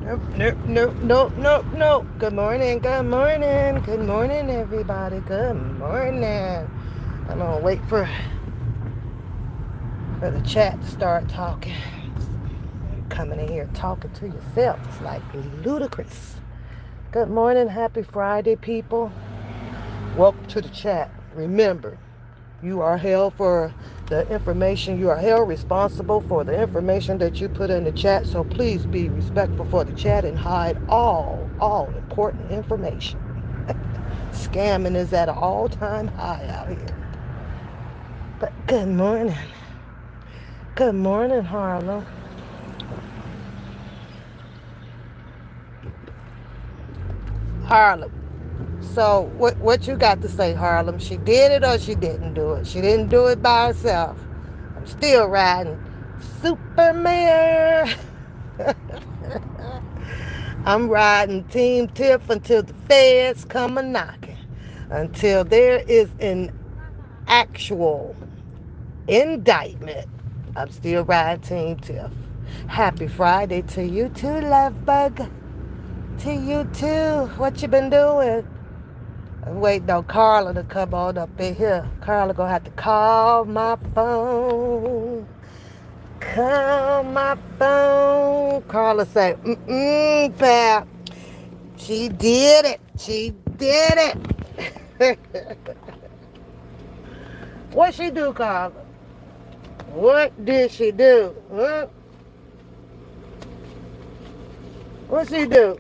No. Good morning, everybody. Good morning. I'm gonna wait for the chat to start talking. Coming in here talking to yourself. It's like ludicrous. Good morning, happy Friday, people. Welcome to the chat. Remember, you are held for the information. You are held responsible for the information that you put in the chat. So please be respectful for the chat and hide all important information. Scamming is at an all-time high out here. But good morning. Good morning, Harlem. Harlem. So what you got to say, Harlem? She did it or she didn't do it? She didn't do it by herself. I'm still riding Superman. I'm riding Team Tiff until the feds come a knocking. Until there is an actual indictment. I'm still riding Team Tiff. Happy Friday to you too, love bug. To you too. What you been doing? I'm waiting on Carla to come on up in here. Carla gonna have to call my phone. Call my phone. Carla say, pal. She did it. She did it. What she do, Carla? What did she do? Huh? What she do?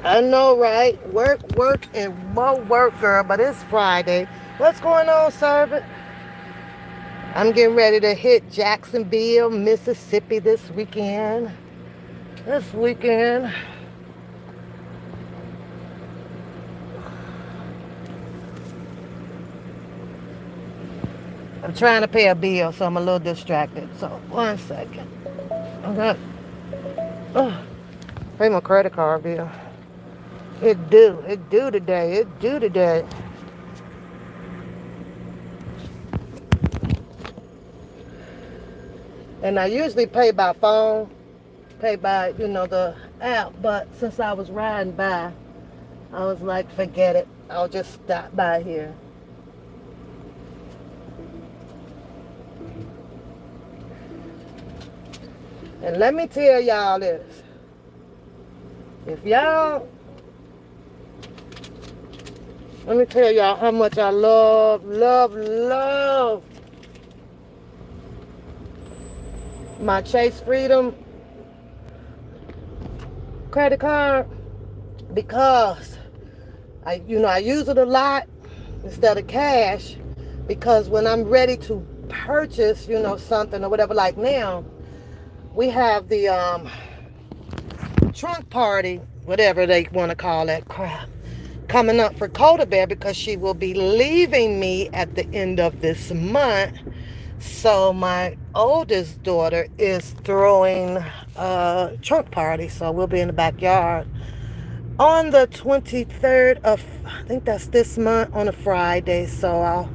I know, right? Work, and more work, girl. But it's Friday. What's going on, servant? I'm getting ready to hit Jacksonville, Mississippi this weekend. I'm trying to pay a bill, so I'm a little distracted. So, 1 second. Okay. Pay my credit card bill. It due today. And I usually pay by phone, pay by, the app. But since I was riding by, I was like, forget it. I'll just stop by here. And let me tell y'all this. Let me tell y'all how much I love my Chase Freedom credit card, because I use it a lot instead of cash, because when I'm ready to purchase, something or whatever, like now, we have the trunk party, whatever they want to call that crap, coming up for Coda Bear, because she will be leaving me at the end of this month. So my oldest daughter is throwing a trunk party, so we'll be in the backyard on the 23rd of, I think that's this month, on a Friday. So I'll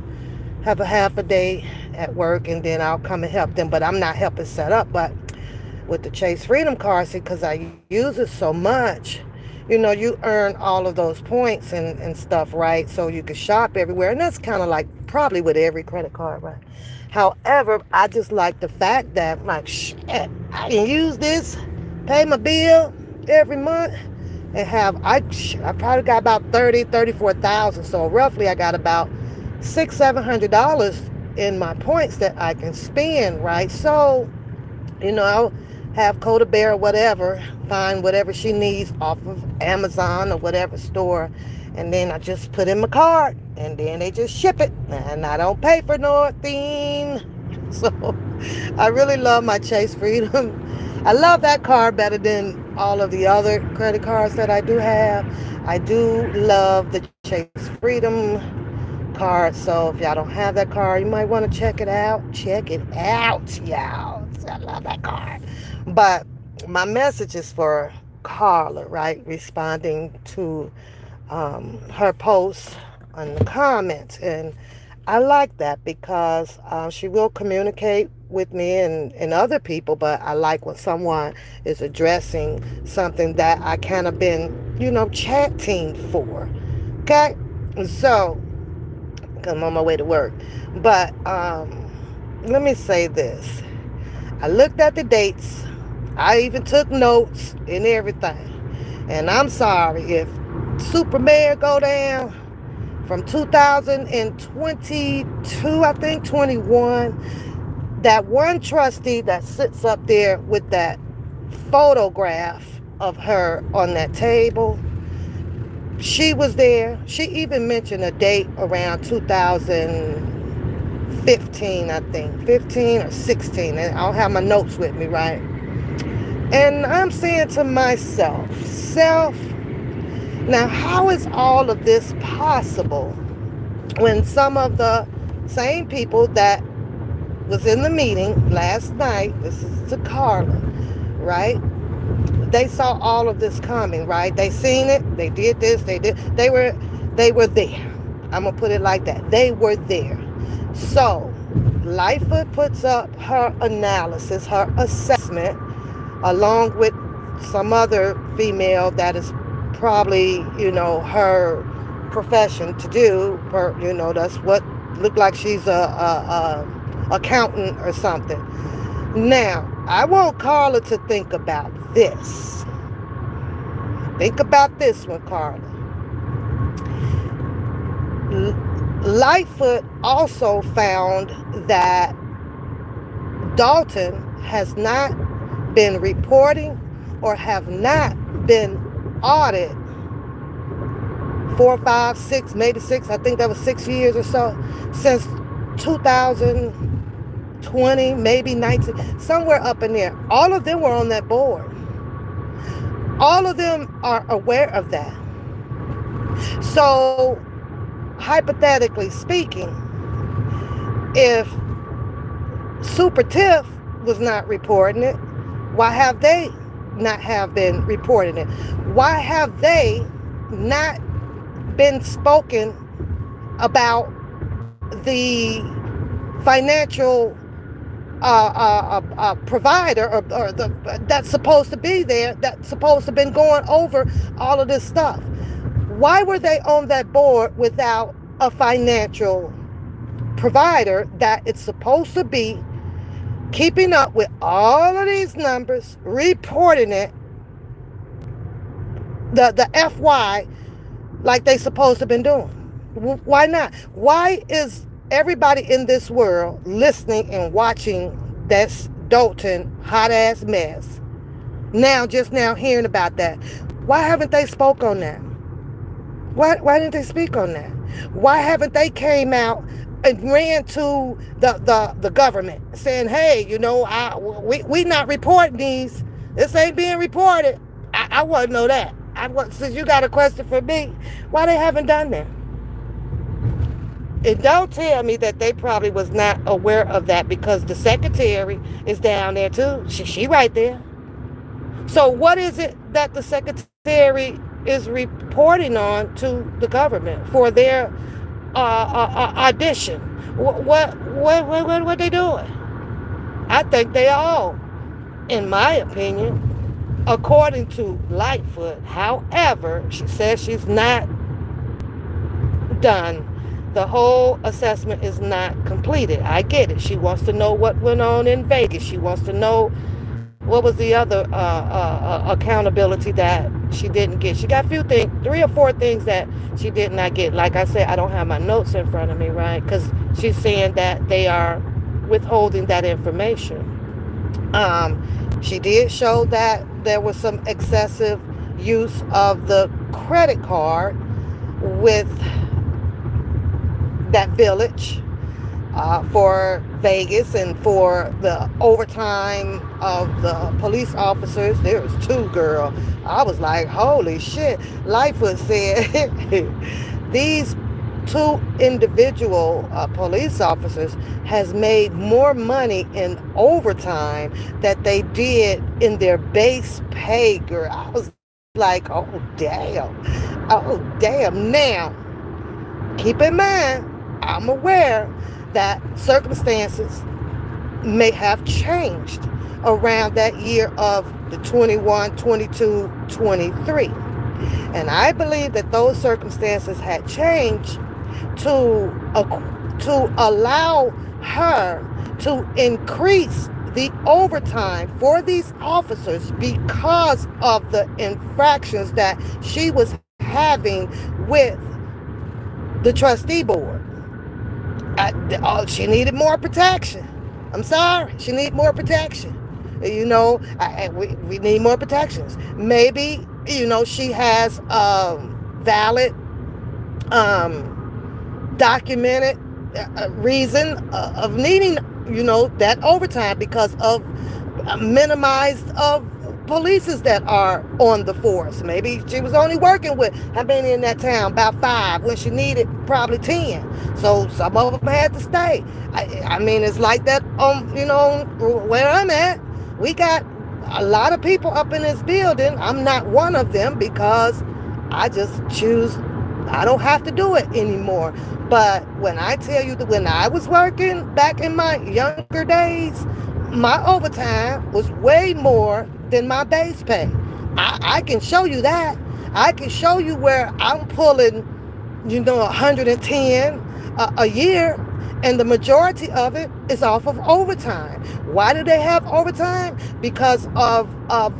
have a half a day at work, and then I'll come and help them. But I'm not helping set up, but with the Chase Freedom card, see, because I use it so much, you earn all of those points and stuff, right? So you can shop everywhere. And that's kind of like probably with every credit card, right? However, I just like the fact that, like, shit, I can use this, pay my bill every month, and I probably got about 34,000. So roughly I got about $600-700 in my points that I can spend, right? So, I'll have Coda Bear or whatever, find whatever she needs off of Amazon or whatever store, and then I just put in my card, and then they just ship it, and I don't pay for nothing. So I really love my Chase Freedom. I love that card better than all of the other credit cards that I do have. I do love the Chase Freedom card. So if y'all don't have that card, you might want to check it out. Check it out, y'all. I love that card. But my message is for Carla, right? Responding to her post on the comments. And I like that because she will communicate with me and other people, but I like when someone is addressing something that I kind of been, chatting for. Okay? So, because I'm on my way to work. But let me say this. I looked at the dates. I even took notes and everything. And I'm sorry if Super Mayor go down from 2022, I think 21. That one trustee that sits up there with that photograph of her on that table, she was there. She even mentioned a date around 2015, I think, 15 or 16. And I don't have my notes with me, right? And I'm saying to myself, now how is all of this possible when some of the same people that was in the meeting last night, this is to Carla, right? They saw all of this coming, right? They seen it, they did this, they were there. I'm gonna put it like that. They were there. So Lightfoot puts up her analysis, her assessment, along with some other female that is probably, her profession to do. That's what looked like she's a accountant or something. Now, I want Carla to think about this. Think about this one, Carla. Lightfoot also found that Dalton has not been reporting or have not been audited 4, 5, 6, maybe 6, I think that was 6 years or so, since 2020, maybe 19, somewhere up in there. All of them were on that board. All of them are aware of that. So, hypothetically speaking, if Super Tiff was not reporting it, why have they not have been reporting it? Why have they not been spoken about the financial provider or that's supposed to be there, that's supposed to have been going over all of this stuff? Why were they on that board without a financial provider that it's supposed to be keeping up with all of these numbers, reporting it, the FY, like they supposed to have been doing? Why not? Why is everybody in this world listening and watching this Dalton hot ass mess just now hearing about that? Why haven't they spoke on that? Why didn't they speak on that? Why haven't they came out and ran to the government saying, hey, we not reporting these. This ain't being reported. I want to know that. Since you got a question for me, why they haven't done that? And don't tell me that they probably was not aware of that because the secretary is down there too. She right there. So what is it that the secretary is reporting on to the government for their audition? What they doing? I think they all, in my opinion, according to Lightfoot. However, she says she's not done. The whole assessment is not completed. I get it. She wants to know what went on in Vegas. She wants to know what was the other accountability that she didn't get. She got 3 or 4 things that she did not get. Like I said, I don't have my notes in front of me, right? Because she's saying that they are withholding that information. She did show that there was some excessive use of the credit card with that village. for Vegas and for the overtime of the police officers. There was two, girl. I was like, holy shit. Lightfoot said these two individual police officers has made more money in overtime that they did in their base pay, girl. I was like, oh damn. Oh damn. Now, keep in mind, I'm aware that circumstances may have changed around that year of the 21, 22, 23. And I believe that those circumstances had changed to allow her to increase the overtime for these officers because of the infractions that she was having with the trustee board. She needed more protection. I'm sorry. She needed more protection. You know, we need more protections. Maybe, you know, she has valid, documented reason of needing, you know, that overtime because of minimized of polices that are on the force. Maybe she was only working with, how many in that town? About 5 when she needed probably 10. So some of them had to stay. I mean, it's like that, you know, where I'm at. We got a lot of people up in this building. I'm not one of them because I just choose, I don't have to do it anymore. But when I tell you that when I was working back in my younger days, my overtime was way more than my base pay. I can show you that. I can show you where I'm pulling, you know, 110 a year, and the majority of it is off of overtime. Why do they have overtime? Because of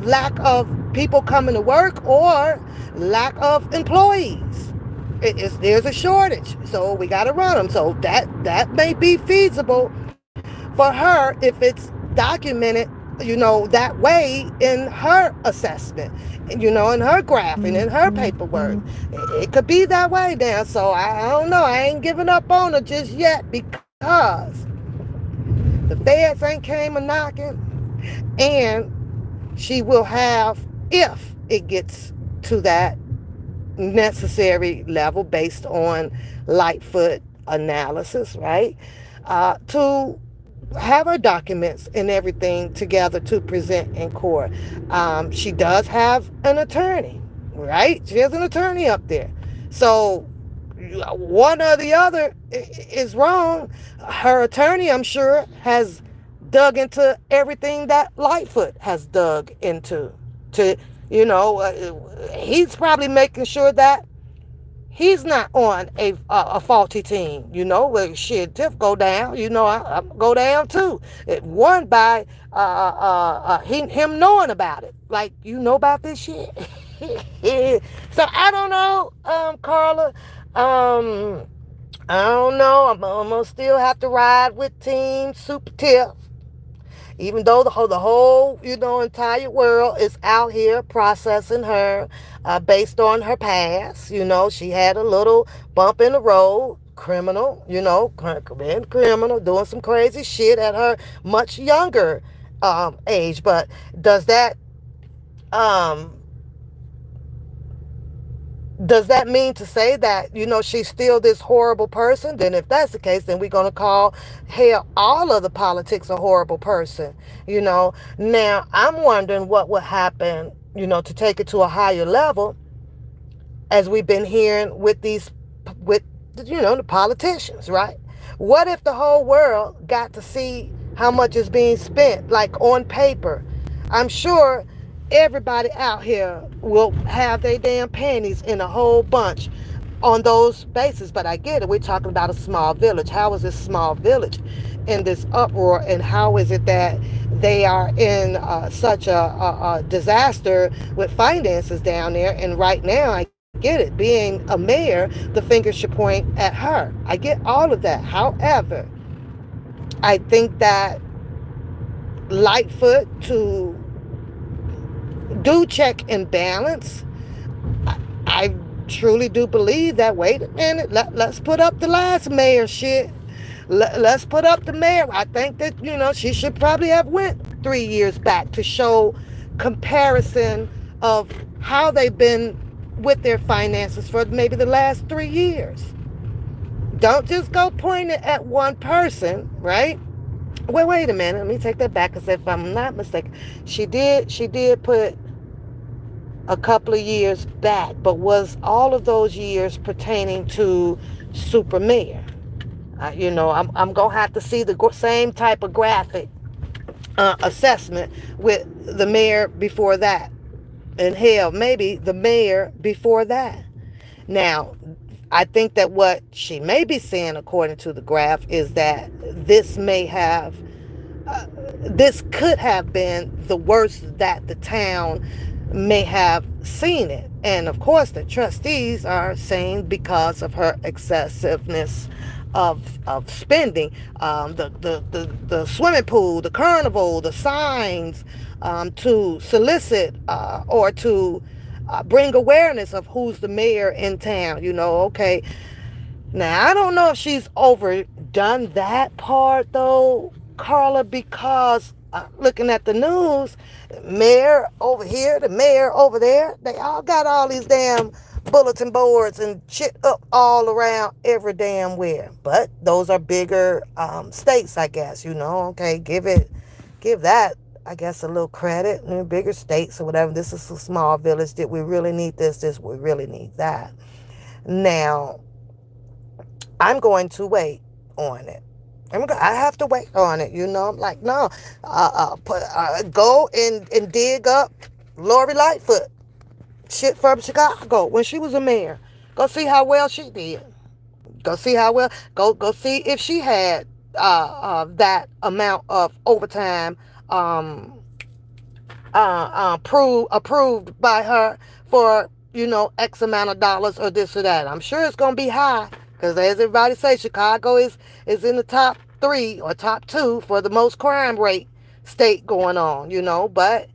lack of people coming to work or lack of employees. There's a shortage, so we got to run them. So that may be feasible for her if it's documented, you know, that way in her assessment, you know, in her graphing, in her paperwork. It could be that way now. So I don't know. I ain't giving up on her just yet because the feds ain't came a knocking, and she will have, if it gets to that necessary level based on Lightfoot analysis, right? To have her documents and everything together to present in court. She does have an attorney, right? She has an attorney up there. So one or the other is wrong. Her attorney, I'm sure, has dug into everything that Lightfoot has dug into. To, you know, he's probably making sure that he's not on a faulty team, you know. Well, shit, Tiff go down, you know, I go down too. It won by him knowing about it. Like, you know about this shit. So I don't know, Carla. I don't know. I'm gonna still have to ride with Team Super Tiff. Even though the whole, you know, entire world is out here processing her based on her past. You know, she had a little bump in the road, criminal, you know, criminal, doing some crazy shit at her much younger age. But does that um, mean to say that, you know, she's still this horrible person? Then if that's the case, then we're going to call, hell, all of the politics a horrible person, you know. Now, I'm wondering what would happen, you know, to take it to a higher level, as we've been hearing with you know, the politicians, right? What if the whole world got to see how much is being spent, like on paper? I'm sure everybody out here will have their damn panties in a whole bunch on those bases. But I get it. We're talking about a small village. How is this small village in this uproar? And how is it that they are in such a disaster with finances down there? And right now, I get it. Being a mayor, the finger should point at her. I get all of that. However, I think that Lightfoot, to do check and balance, I truly do believe that, wait a minute, let's put up the last mayor shit. Let's put up the mayor. I think that, she should probably have went 3 years back to show comparison of how they've been with their finances for maybe the last 3 years. Don't just go pointing at one person, right? Wait a minute. Let me take that back, because if I'm not mistaken, she did put a couple of years back, but was all of those years pertaining to super mayor? I'm gonna have to see the same type of graphic assessment with the mayor before that, and hell, maybe the mayor before that. Now, I think that what she may be saying, according to the graph, is that this could have been the worst that the town may have seen it. And of course, the trustees are saying because of her excessiveness of spending, the swimming pool, the carnival, the signs, to solicit or to bring awareness of who's the mayor in town. Okay. Now, I don't know if she's overdone that part, though, Carla, because looking at the news, the mayor over here, the mayor over there, they all got all these damn bulletin boards and shit up all around every damn where. But those are bigger states, I guess. Okay, give that, I guess, a little credit. Bigger states or whatever. This is a small village. Did we really need this? We really need that. Now, I'm going to wait on it. I have to wait on it. I'm like, no, go and dig up Lori Lightfoot shit from Chicago when she was a mayor. Go see how well she did. Go see how well. Go see if she had that amount of overtime approved by her for X amount of dollars or this or that. I'm sure it's gonna be high, because as everybody says, Chicago is in the top 3 or top 2 for the most crime rate state going on. But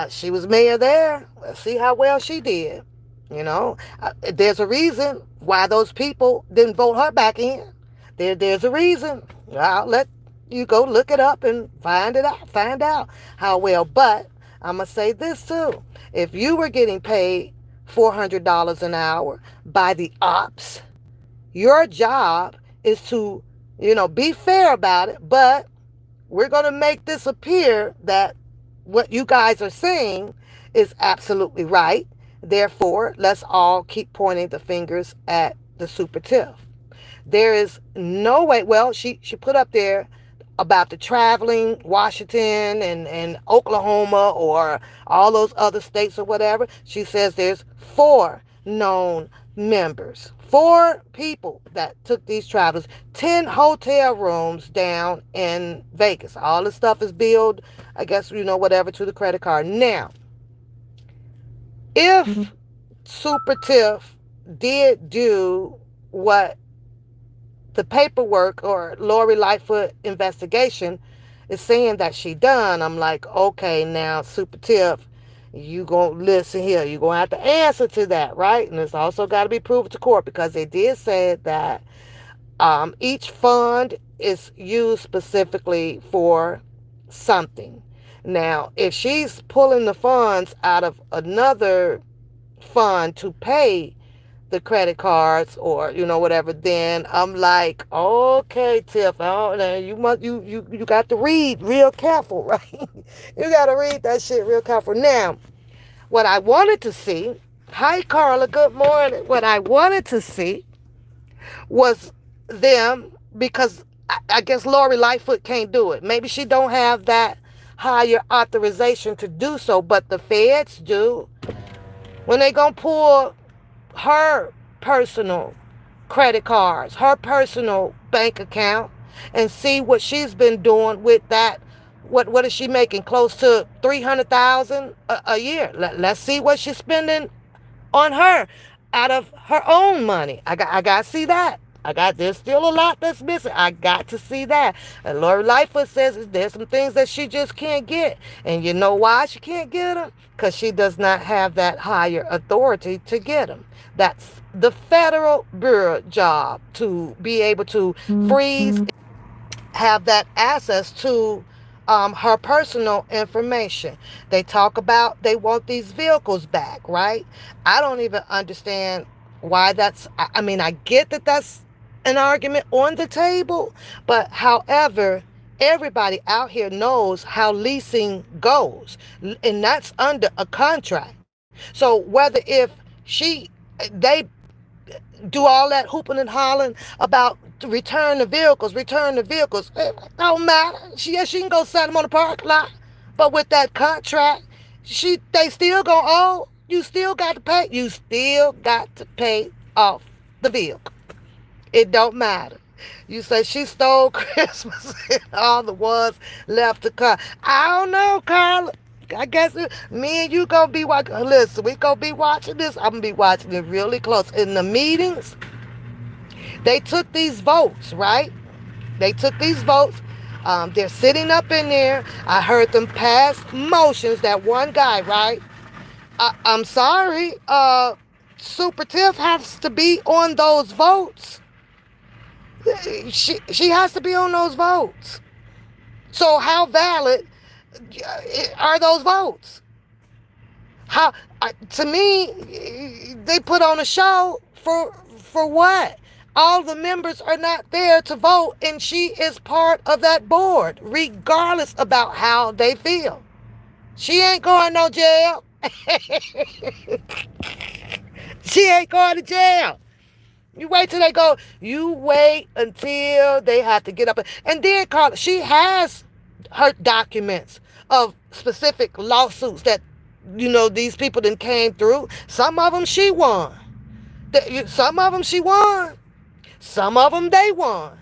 she was mayor there. Let's see how well she did. There's a reason why those people didn't vote her back in. There's a reason. I'll let you go look it up and find out how well. But I'm going to say this too. If you were getting paid $400 an hour by the ops, your job is to, be fair about it, but we're going to make this appear that what you guys are saying is absolutely right. Therefore, let's all keep pointing the fingers at the super tiff. There is no way. Well, she put up there about the traveling Washington and Oklahoma or all those other states or whatever. She says there's 4 known members, 4 people that took these travelers, 10 hotel rooms down in Vegas. All this stuff is billed, I guess, whatever, to the credit card. Now, if Super Tiff did do what the paperwork or Lori Lightfoot investigation is saying that she done, I'm like, okay, now Super Tiff, you gonna listen here. You're gonna have to answer to that, right? And it's also got to be proven to court, because they did say that each fund is used specifically for something. Now, if she's pulling the funds out of another fund to pay the credit cards or whatever, then I'm like, okay, Tiff, you got to read real careful, right? You got to read that shit real careful. Now, what I wanted to see, hi Carla, good morning. What I wanted to see was them, because I guess Lori Lightfoot can't do it. Maybe she don't have that higher authorization to do so, but the feds do. When they gonna pull her personal credit cards, her personal bank account, and see what she's been doing with that. What is she making? Close to $300,000 a year. Let's see what she's spending on her out of her own money. I got to see that. There's still a lot that's missing. I got to see that. And Lori Lightfoot says there's some things that she just can't get. And you know why she can't get them? Because she does not have that higher authority to get them. That's the federal bureau job, to be able to freeze have that access to her personal information. They talk about they want these vehicles back, right? I don't even understand why that's, I mean, I get that that's an argument on the table, but however, everybody out here knows how leasing goes, and that's under a contract. So whether if she, they do all that hooping and hollering about return the vehicles. It don't matter. She can go set them on the parking lot. But with that contract, they still gonna owe. You still got to pay. You still got to pay off the vehicle. It don't matter. You say she stole Christmas and all the ones left to come. I don't know, Carla. I guess me and you gonna be watching. Listen, we gonna be watching this. I'm gonna be watching it really close. In the meetings, they took these votes, right? They took these votes. They're sitting up in there. I heard them pass motions. That one guy, right? I'm sorry. Super Tiff has to be on those votes. She has to be on those votes. So how valid are those votes? How to me, they put on a show for what? All the members are not there to vote, and she is part of that board, regardless about how they feel. She ain't going no jail. She ain't going to jail. You wait till they go. You wait until they have to get up. And then, Carla, she has her documents of specific lawsuits that, these people that came through. Some of them she won. Some of them she won. Some of them they won.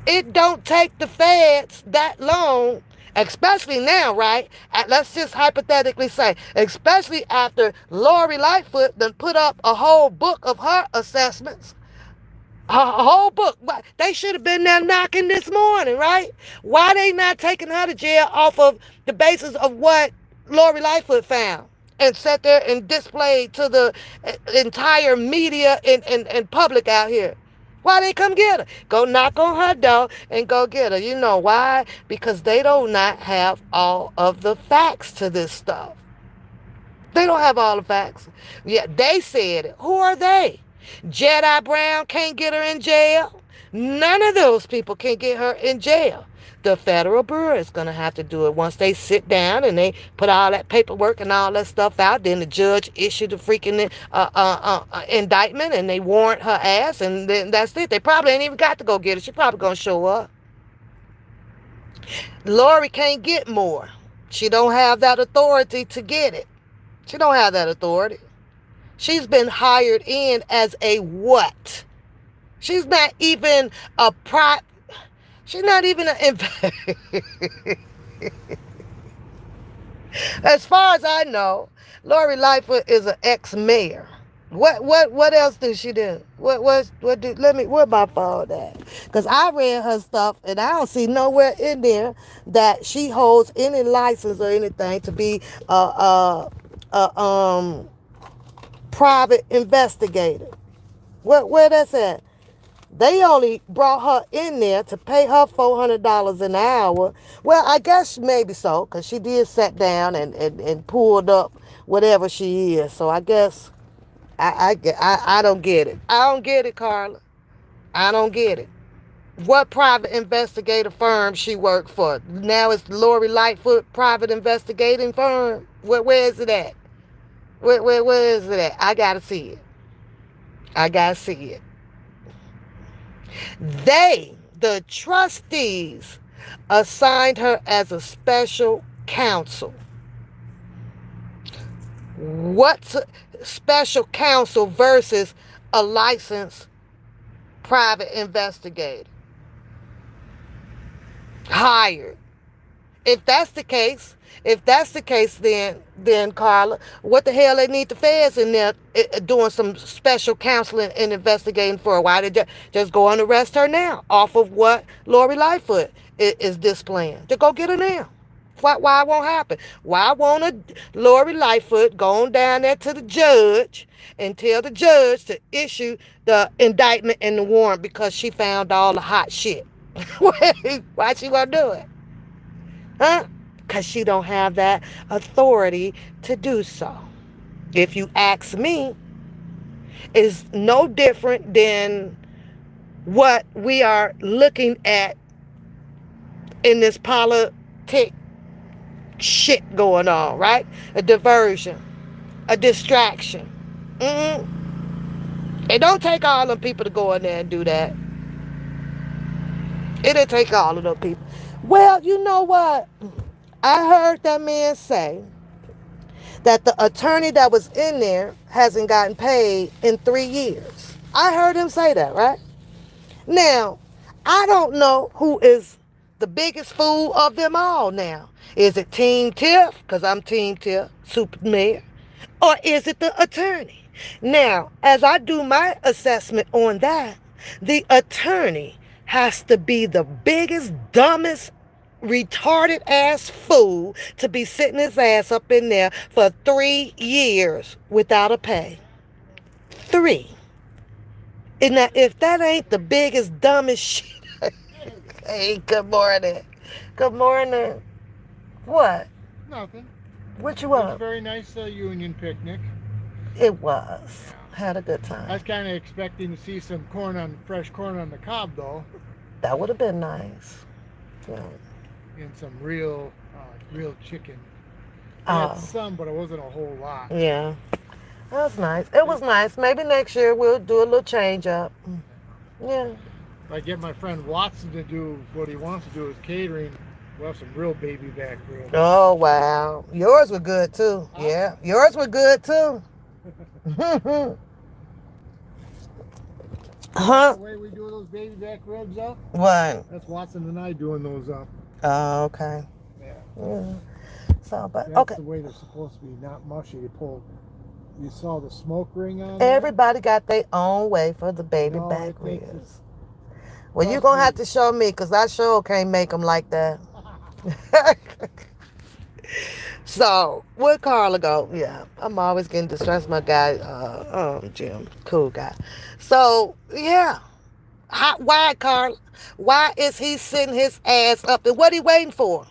It don't take the feds that long, especially now, right? Let's just hypothetically say, especially after Lori Lightfoot done put up a whole book of her assessments. A whole book. They should have been there knocking this morning, right? Why they not taking her to jail off of the basis of what Lori Lightfoot found and sat there and displayed to the entire media and public out here? Why they come get her? Go knock on her door and go get her. You know why? Because they do not have all of the facts to this stuff. They don't have all the facts. Yeah, they said it. Who are they? Jedi Brown can't get her in jail. None of those people can get her in jail. The federal bureau is going to have to do it once they sit down and they put all that paperwork and all that stuff out. Then the judge issued the freaking indictment and they warrant her ass, and then that's it. They probably ain't even got to go get her. She probably going to show up. Lori can't get more. She don't have that authority to get it. She don't have that authority. She's been hired in as a what? She's not even a she's not even an As far as I know, Lori Lightfoot is an ex-mayor. What else did she do? Where my phone at? Because I read her stuff and I don't see nowhere in there that she holds any license or anything to be private investigator. Where that's at? They only brought her in there to pay her $400 an hour. Well, I guess maybe so, because she did sit down and pulled up whatever she is. So I guess I don't get it. I don't get it, Carla. I don't get it. What private investigator firm she worked for? Now it's Lori Lightfoot private investigating firm. Where is it at? Where is it at? I gotta see it. I gotta see it. The trustees, assigned her as a special counsel. What's special counsel versus a licensed private investigator? Hired. If that's the case, then Carla, what the hell they need the feds in there doing some special counseling and investigating for? Why they just go and arrest her now off of what Lori Lightfoot is displaying? To go get her now. Why it won't happen? Why won't a Lori Lightfoot go on down there to the judge and tell the judge to issue the indictment and the warrant because she found all the hot shit? Why she want to do it? Huh? Because she don't have that authority to do so. If you ask me, it's no different than what we are looking at in this politic shit going on, right? A diversion, a distraction. It don't take all them people to go in there and do that. It didn't take all of them people. Well, you know what? I heard that man say that the attorney that was in there hasn't gotten paid in 3 years. I heard him say that, right? Now, I don't know who is the biggest fool of them all now. Is it Team Tiff? Because I'm Team Tiff, Super Mayor. Or is it the attorney? Now, as I do my assessment on that, the attorney has to be the biggest, dumbest, retarded ass fool to be sitting his ass up in there for 3 years without a pay. 3. And now, if that ain't the biggest, dumbest shit. Hey, good morning. Good morning. What? Nothing. What you It was a want? very nice union picnic. It was. Had a good I time. was kind of expecting to see some fresh corn on the cob, though, That would have been nice. Yeah. and some real chicken. I had Oh, some, but it wasn't a whole lot. yeah. That was nice. It was nice. Maybe next year we'll do a little change up. Yeah. If I get my friend Watson to do what he wants to do with catering, we'll have some real baby back ribs. Oh, wow. Yours were good, too. Yeah. Yours were good, too. Huh? The way we do those baby back ribs up, What? that's Watson and I doing those up. Oh, okay. Yeah. Yeah. So, but, That's okay. the way they're supposed to be, not mushy. You saw the smoke ring on there? Everybody got their own way for the baby No, back it takes ribs. Well, you're going to have to show me because I sure can't make them like that. So, where Carla go? Yeah, I'm always getting distressed. My guy, Jim, cool guy. So, yeah. Why, Carla? Why is he sitting his ass up? And what he waiting for?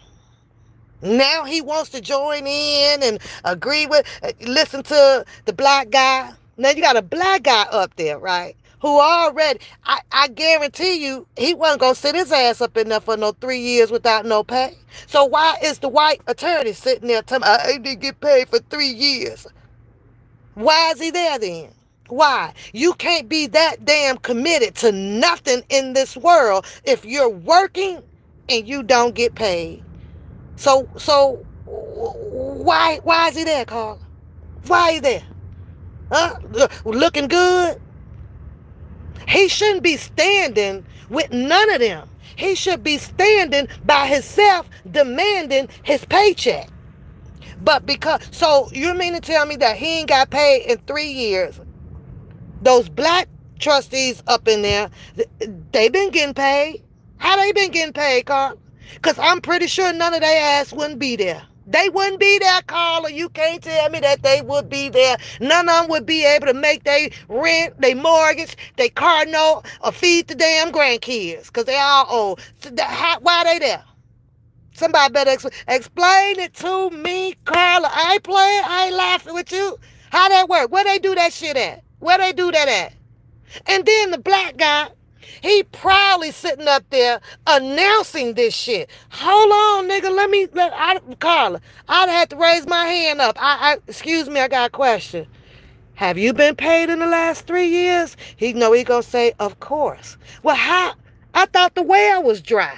Now he wants to join in and agree with, listen to the black guy. Now you got a black guy up there, right? Who already, I guarantee you, he wasn't going to sit his ass up in there for no 3 years without no pay. So why is the white attorney sitting there telling me, I didn't get paid for 3 years? Why is he there then? Why? You can't be that damn committed to nothing in this world if you're working and you don't get paid. So why is he there, Carla? Why is he there? Huh? Looking good? He shouldn't be standing with none of them. He should be standing by himself demanding his paycheck. But so you mean to tell me that he ain't got paid in 3 years? Those black trustees up in there, they been getting paid. How they been getting paid, Carl? Because I'm pretty sure none of their ass wouldn't be there. They wouldn't be there, Carla. You can't tell me that they would be there. None of them would be able to make their rent, their mortgage, their car note, or feed the damn grandkids because they all old. So why they there? Somebody better explain it to me, Carla. I ain't playing. I ain't laughing with you. How that work? Where they do that shit at? Where they do that at? And then the black guy, he proudly sitting up there announcing this shit. Hold on, nigga. Carla, I'd have to raise my hand up. Excuse me, I got a question. Have you been paid in the last 3 years? He gonna say, of course. Well, how? I thought the well was dry.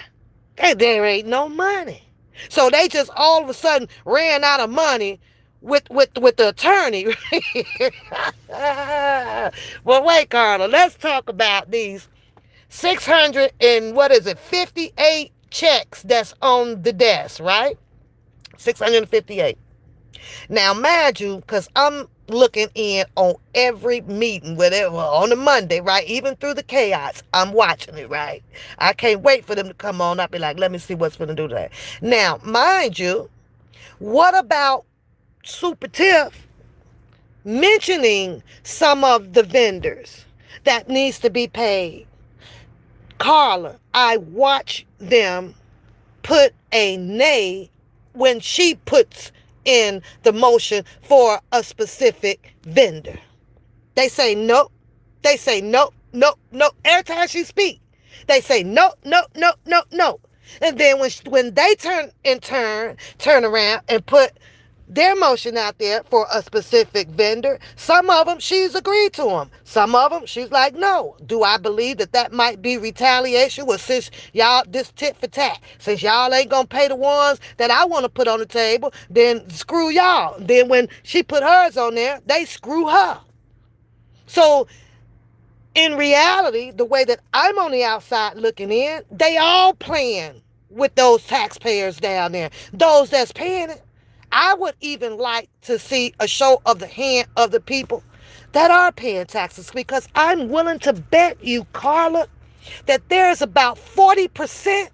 Hey, there ain't no money. So they just all of a sudden ran out of money with the attorney. Well, wait, Carla, let's talk about these 600 and 58 checks that's on the desk, right? 658. Now, mind you, because I'm looking in on every meeting, whatever, on the Monday, right? Even through the chaos, I'm watching it, right? I can't wait for them to come on. I'll be like, let me see what's going to do today. Now, mind you, what about Super Tiff mentioning some of the vendors that needs to be paid? Carla, I watch them put a nay when she puts in the motion for a specific vendor. They say no. They say no, no, no. Every time she speak, they say no, no, no, no, no. And then when they turn around and put their motion out there for a specific vendor, some of them she's agreed to them. Some of them she's like, no. Do I believe that that might be retaliation? Well, since y'all this tit for tat, since y'all ain't gonna pay the ones that I want to put on the table, then screw y'all. Then when she put hers on there, they screw her. So in reality, the way that I'm on the outside looking in, they all playing with those taxpayers down there, those that's paying it. I would even like to see a show of the hand of the people that are paying taxes, because I'm willing to bet you, Carla, that there's about 40%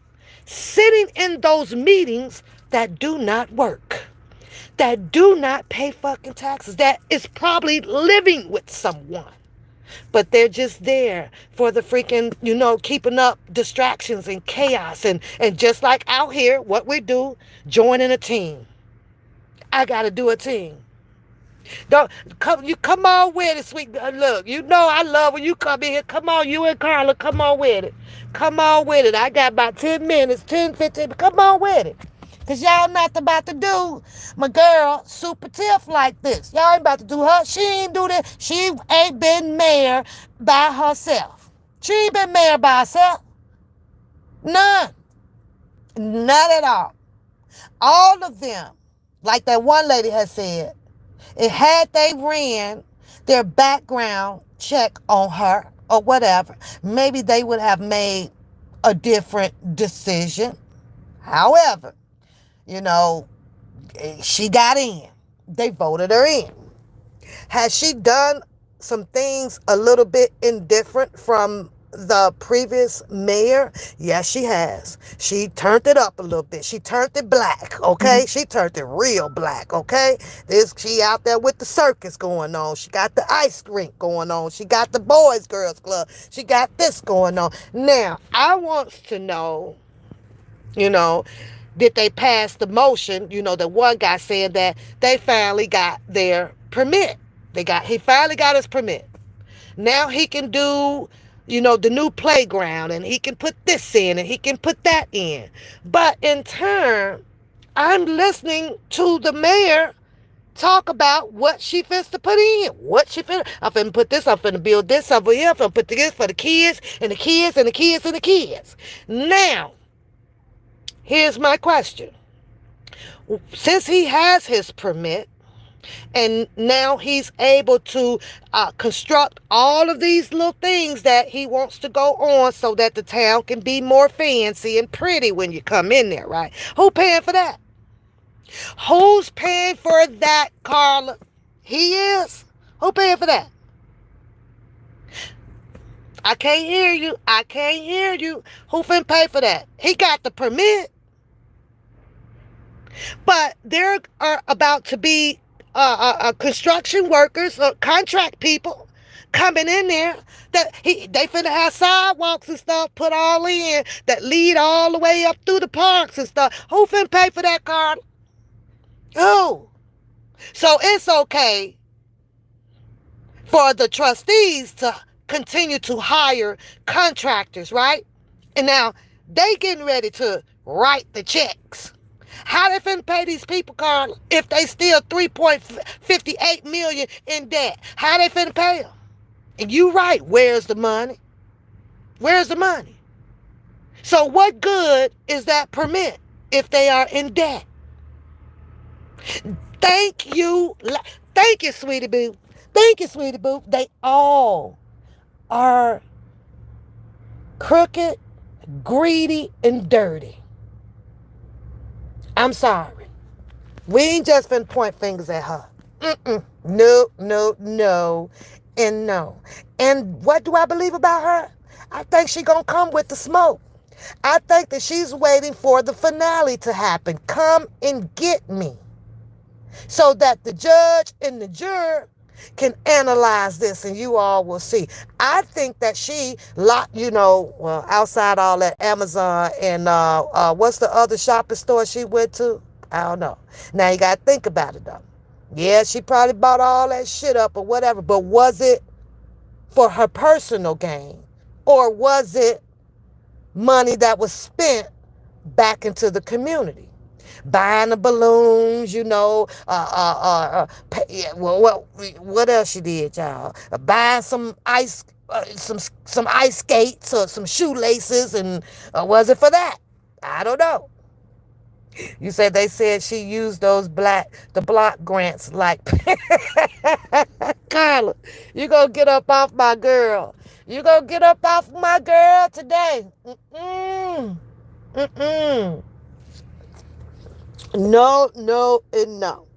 sitting in those meetings that do not work, that do not pay fucking taxes, that is probably living with someone, but they're just there for the freaking, keeping up distractions and chaos. And just like out here, what we do, joining a team. I got to do a team. Don't come on with it, sweet. Look, I love when you come in here. Come on, you and Carla, come on with it. Come on with it. I got about 10 minutes, 10, 15. Come on with it. Because y'all not about to do my girl Super Tiff like this. Y'all ain't about to do her. She ain't do this. She ain't been mayor by herself. She ain't been mayor by herself. None. Not at all. All of them, like that one lady has said, it had they ran their background check on her or whatever, maybe they would have made a different decision. However, you know, she got in. They voted her in. Has she done some things a little bit indifferent from the previous mayor? Yes, she has. She turned it up a little bit. She turned it black, okay? She turned it real black, okay? She out there with the circus going on. She got the ice rink going on. She got the Boys Girls Club. She got this going on. Now, I want to know, you know, did they pass the motion? The one guy saying that they finally got their permit. He finally got his permit. Now he can do, the new playground, and he can put this in and he can put that in. But in turn, I'm listening to the mayor talk about what she fits to put in. I'm finna put this, I'm finna build this over here, I'm finna put this for the kids and the kids and the kids and the kids. Now, here's my question. Since he has his permit, and now he's able to construct all of these little things that he wants to go on so that the town can be more fancy and pretty when you come in there, right? Who paying for that? Who's paying for that, Carla? He is. Who paying for that? I can't hear you. I can't hear you. Who finna pay for that? He got the permit. But there are about to be construction workers or contract people coming in there that they finna have sidewalks and stuff put all in that lead all the way up through the parks and stuff. Who finna pay for that, Carl? Who? So it's okay for the trustees to continue to hire contractors, right? And now they getting ready to write the checks. How they finna pay these people, Carl, if they still $3.58 million in debt? How they finna pay them? And you right, where's the money? Where's the money? So what good is that permit if they are in debt? Thank you. Thank you, sweetie boo. Thank you, sweetie boo. They all are crooked, greedy, and dirty. I'm sorry. We ain't just finna point fingers at her. Mm-mm. No, no, no, and no. And what do I believe about her? I think she gonna come with the smoke. I think that she's waiting for the finale to happen. Come and get me. So that the judge and the juror can analyze this and you all will see. I think that she locked, well, outside all that Amazon and what's the other shopping store she went to? I don't know. Now you got to think about it though. Yeah, she probably bought all that shit up or whatever, but was it for her personal gain? Or was it money that was spent back into the community? Buying the balloons, what else she did, y'all? Buying some ice, some ice skates or some shoelaces, and was it for that? I don't know. You said they said she used the block grants like Carla. You gonna get up off my girl? You gonna get up off my girl today? Mm-mm. Mm-mm. No, no, and no.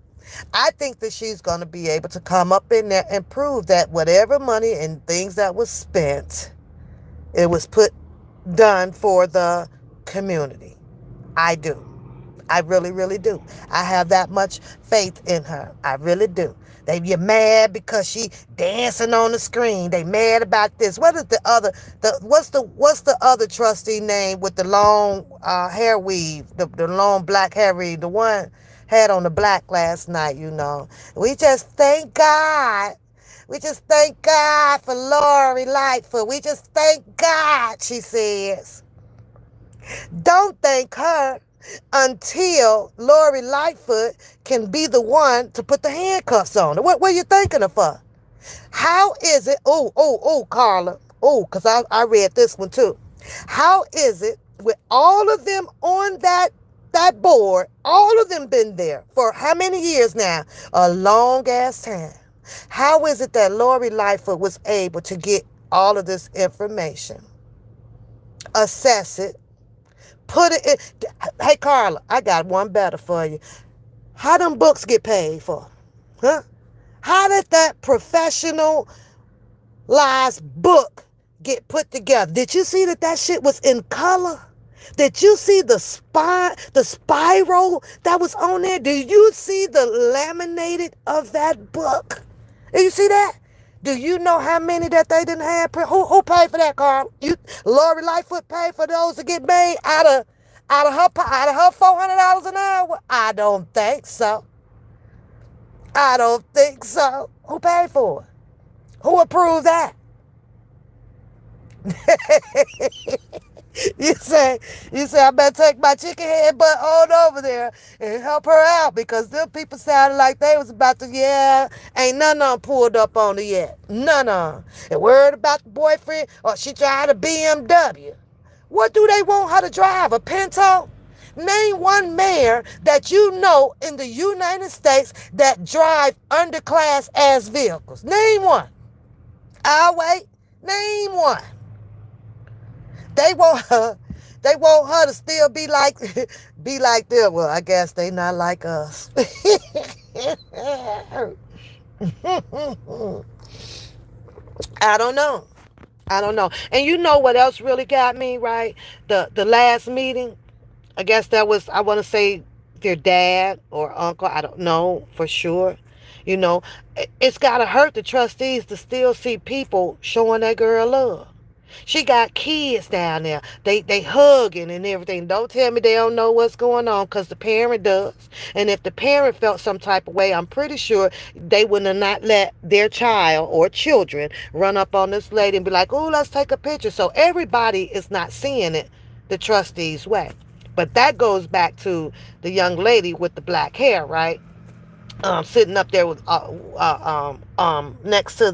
I think that she's going to be able to come up in there and prove that whatever money and things that was spent, it was done for the community. I do. I really, really do. I have that much faith in her. I really do. They get mad because she dancing on the screen. They mad about this. What is what's the other trustee name with the long hair weave, the long black hair weave, the one had on the black last night, We just thank God. We just thank God for Lori Lightfoot. We just thank God, she says. Don't thank her until Lori Lightfoot can be the one to put the handcuffs on her. What are you thanking her for? How is it? Carla. Because I read this one too. How is it with all of them on that board, all of them been there for how many years now? A long ass time. How is it that Lori Lightfoot was able to get all of this information, assess it, put it in? Hey, Carla, I got one better for you. How them books get paid for? Huh? How did that professionalized book get put together? Did you see that shit was in color? Did you see the spiral that was on there? Did you see the laminated of that book? Did you see that? Do you know how many that they didn't have? Who paid for that, Carl? Lori Lightfoot paid for those to get made out of her $400 an hour? I don't think so. I don't think so. Who paid for it? Who approved that? You say, I better take my chicken head butt on over there and help her out because them people sounded like they was about to, ain't none of them pulled up on her yet. None of them. And worried about the boyfriend or she drive a BMW. What do they want her to drive? A Pinto? Name one mayor that you know in the United States that drive underclass ass vehicles. Name one. I'll wait. Name one. They want her to still be like them. Well, I guess they not like us. I don't know. And you know what else really got me, right? The last meeting, I guess that was, I want to say their dad or uncle. I don't know for sure. It's got to hurt the trustees to still see people showing that girl love. She got kids down there. They hugging and everything. Don't tell me they don't know what's going on because the parent does. And if the parent felt some type of way, I'm pretty sure they would have not let their child or children run up on this lady and be like, oh, let's take a picture. So everybody is not seeing it the trustees' way. But that goes back to the young lady with the black hair, right? Sitting up there with next to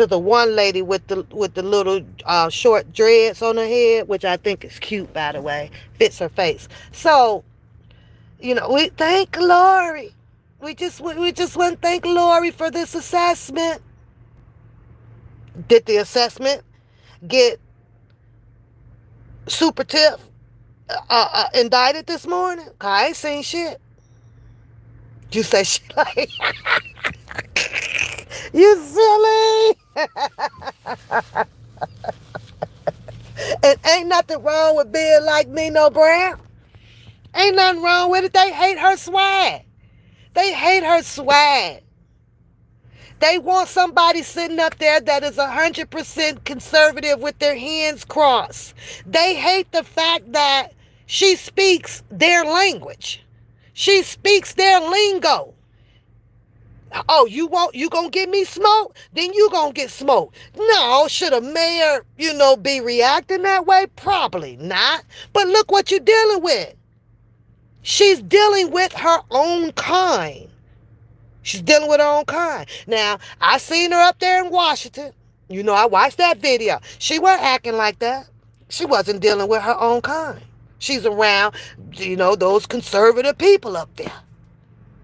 the one lady with the little short dreads on her head, which I think is cute, by the way, fits her face. So, we thank Lori. We just want to thank Lori for this assessment. Did the assessment get super tiff? indicted this morning? 'Cause I ain't seen shit. You say she like, you silly. And ain't nothing wrong with being like Nino Brown. Ain't nothing wrong with it. They hate her swag. They hate her swag. They want somebody sitting up there that is 100% conservative with their hands crossed. They hate the fact that she speaks their language. She speaks their lingo. Oh, you gonna give me smoke? Then you gonna get smoked. No, should a mayor, be reacting that way? Probably not. But look what you're dealing with. She's dealing with her own kind. She's dealing with her own kind. Now, I seen her up there in Washington. I watched that video. She wasn't acting like that. She wasn't dealing with her own kind. She's around, those conservative people up there.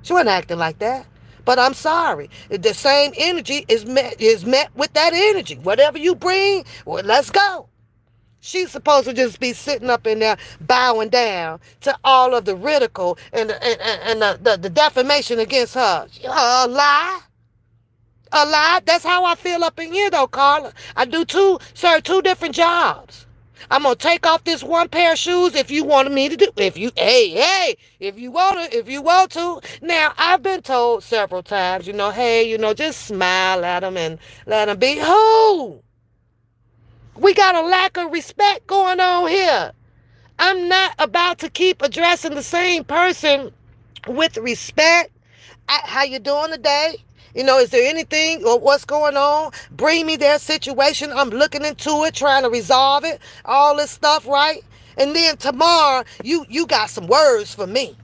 She wasn't acting like that. But I'm sorry. The same energy is met with that energy. Whatever you bring, well, let's go. She's supposed to just be sitting up in there bowing down to all of the ridicule and the defamation against her. A lie? A lie? That's how I feel up in here, though, Carla. I do two different jobs. I'm gonna take off this one pair of shoes if you wanted me to do. If you want to. Now I've been told several times, hey, just smile at them and let them be. Who? We got a lack of respect going on here. I'm not about to keep addressing the same person with respect. How you doing today? Is there anything or what's going on? Bring me their situation. I'm looking into it, trying to resolve it. All this stuff, right? And then tomorrow, you got some words for me.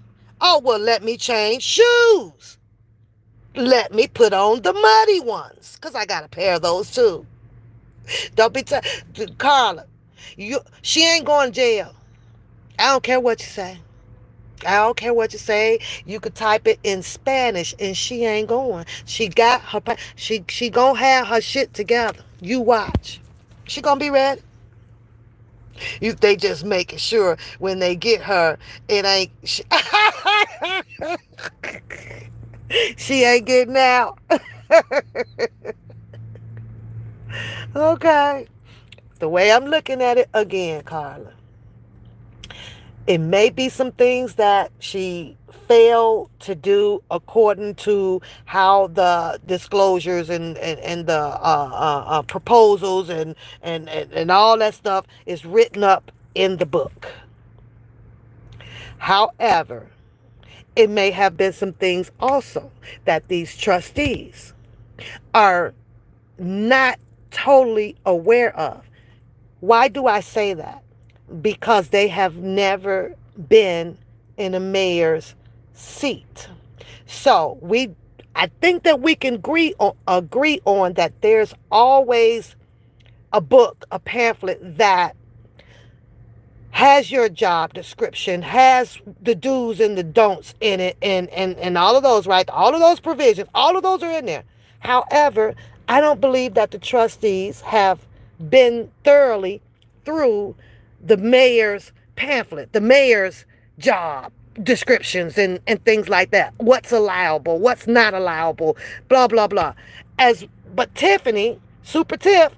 Oh, well, let me change shoes. Let me put on the muddy ones, because I got a pair of those too. Don't be Carla, she ain't going to jail. I don't care what you say. I don't care what you say. You could type it in Spanish and she ain't going. She got her, she gonna have her shit together. You watch. She gonna be ready. They just making sure when they get her, it ain't, she ain't getting out. Okay. The way I'm looking at it again, Carla, it may be some things that she failed to do according to how the disclosures and the proposals and all that stuff is written up in the book. However, it may have been some things also that these trustees are not totally aware of. Why do I say that? Because they have never been in a mayor's seat. So I think that we can agree on that there's always a book, a pamphlet that has your job description, has the do's and the don'ts in it, and all of those, right? All of those provisions, all of those are in there. However, I don't believe that the trustees have been thoroughly through the mayor's pamphlet, the mayor's job descriptions and things like that. What's allowable, what's not allowable, blah, blah, blah. But Tiffany, Super Tiff,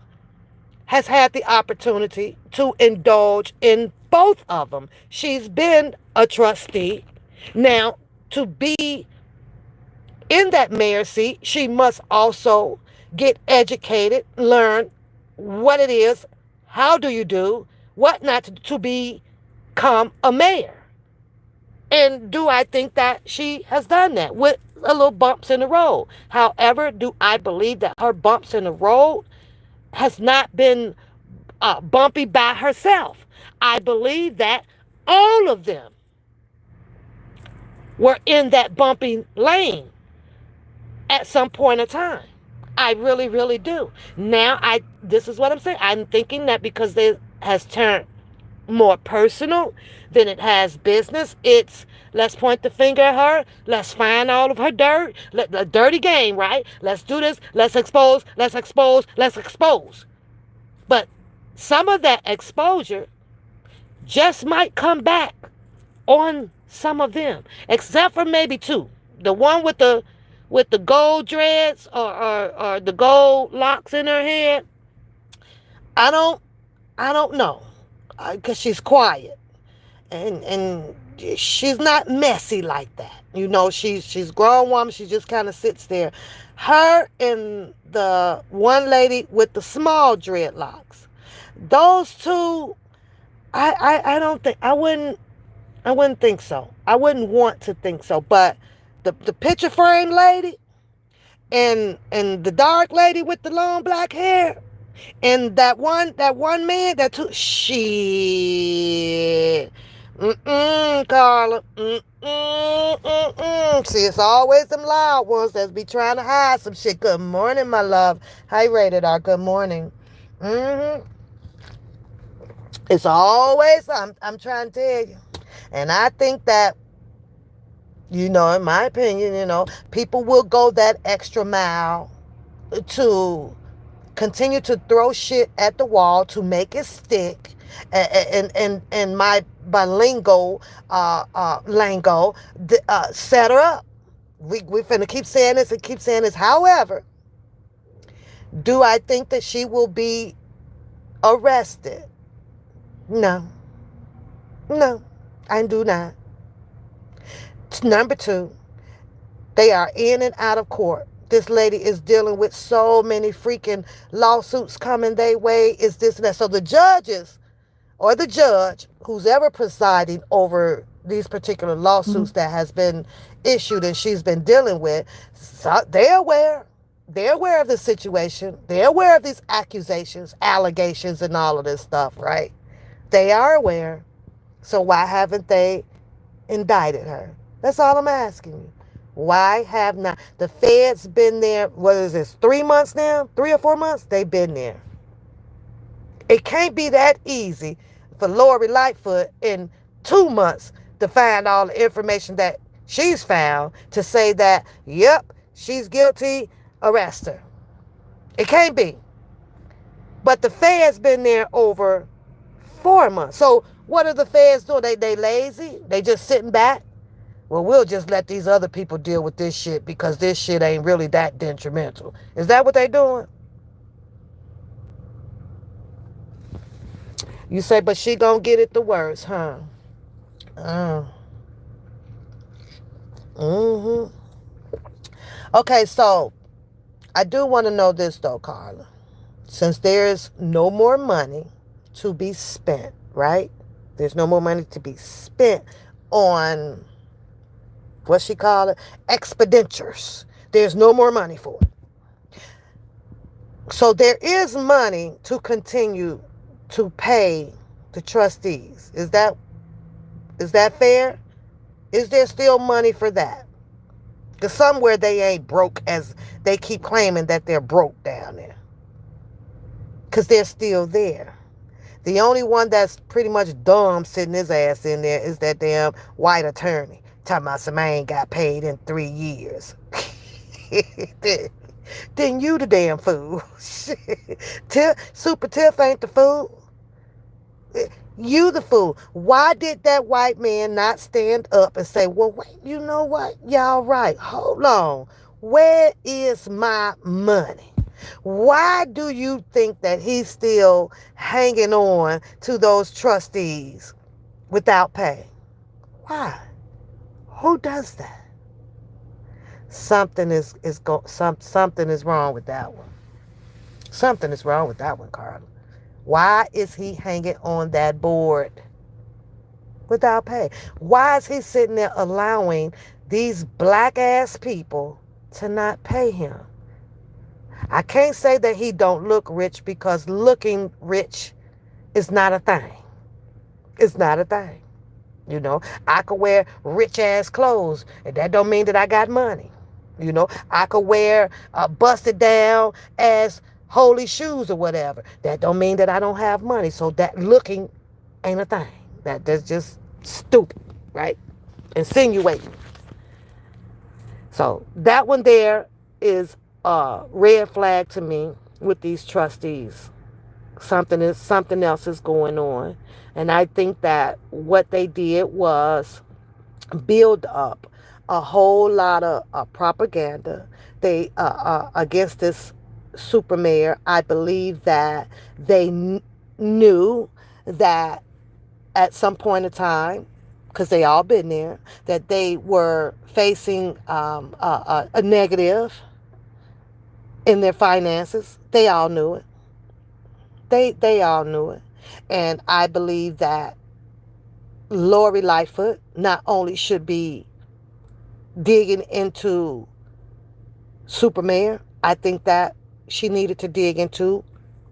has had the opportunity to indulge in both of them. She's been a trustee. Now, to be in that mayor's seat, she must also get educated, learn what it is, how do you do, what not to become a mayor. And do I think that she has done that with a little bumps in the road? However, do I believe that her bumps in the road has not been bumpy by herself? I believe that all of them were in that bumpy lane at some point in time. I really, really do. Now, this is what I'm saying. I'm thinking that because it has turned more personal than it has business, it's let's point the finger at her, let's find all of her dirt, the dirty game, right? Let's do this, let's expose. But some of that exposure just might come back on some of them, except for maybe two. The one with the gold dreads or the gold locks in her head. I don't I don't know, because she's quiet and she's not messy like that. She's grown woman. She just kind of sits there. Her and the one lady with the small dreadlocks. Those two, I don't think I wouldn't think so. I wouldn't want to think so. But the picture frame lady and the dark lady with the long black hair and that one man that took shit. Carla. See, it's always them loud ones that be trying to hide some shit. Good morning, my love. Hi, Rated R. Good morning. Mm-hmm. It's always, I'm trying to tell you. And I think that, in my opinion, people will go that extra mile to continue to throw shit at the wall to make it stick. And my bilingual lingo, set her up. We finna keep saying this and keep saying this. However, do I think that she will be arrested? No. No, I do not. Number two, they are in and out of court. This lady is dealing with so many freaking lawsuits coming their way. Is this and that. So the judges or the judge, who's ever presiding over these particular lawsuits that has been issued and she's been dealing with, so they're aware. They're aware of the situation. They're aware of these accusations, allegations, and all of this stuff, right? They are aware. So why haven't they indicted her? That's all I'm asking you. Why have not the feds been there? What is this? 3 months now? 3 or 4 months? They've been there. It can't be that easy for Lori Lightfoot in 2 months to find all the information that she's found to say that, yep, she's guilty, arrest her. It can't be. But the feds been there over 4 months. So what are the feds doing? They lazy? They just sitting back? Well, we'll just let these other people deal with this shit because this shit ain't really that detrimental. Is that what they doing? You say, but she gonna get it the worst, huh? Mm-hmm. Okay, so I do want to know this though, Carla. Since there's no more money to be spent, right? There's no more money to be spent on, what she call it? Expenditures. There's no more money for it. So there is money to continue to pay the trustees. Is that fair? Is there still money for that? Because somewhere they ain't broke as they keep claiming that they're broke down there. Because they're still there. The only one that's pretty much dumb sitting his ass in there is that damn white attorney. Talking about some I ain't got paid in 3 years. Then you the damn fool. Super Tiff ain't the fool. You the fool. Why did that white man not stand up and say, well, wait, you know what? Y'all right. Hold on. Where is my money? Why do you think that he's still hanging on to those trustees without pay? Why? Who does that? Something is wrong with that one. Something is wrong with that one, Carla. Why is he hanging on that board without pay? Why is he sitting there allowing these black ass people to not pay him? I can't say that he don't look rich because looking rich is not a thing. It's not a thing. I could wear rich ass clothes and that don't mean that I got money. I could wear busted down ass holy shoes or whatever. That don't mean that I don't have money. So that looking ain't a thing. That's just stupid, right? Insinuating. So that one there is a red flag to me with these trustees. Something else is going on. And I think that what they did was build up a whole lot of propaganda they against this super mayor. I believe that they knew that at some point in time, because they all been there, that they were facing a negative in their finances. They all knew it. They all knew it. And I believe that Lori Lightfoot not only should be digging into Superman, I think that she needed to dig into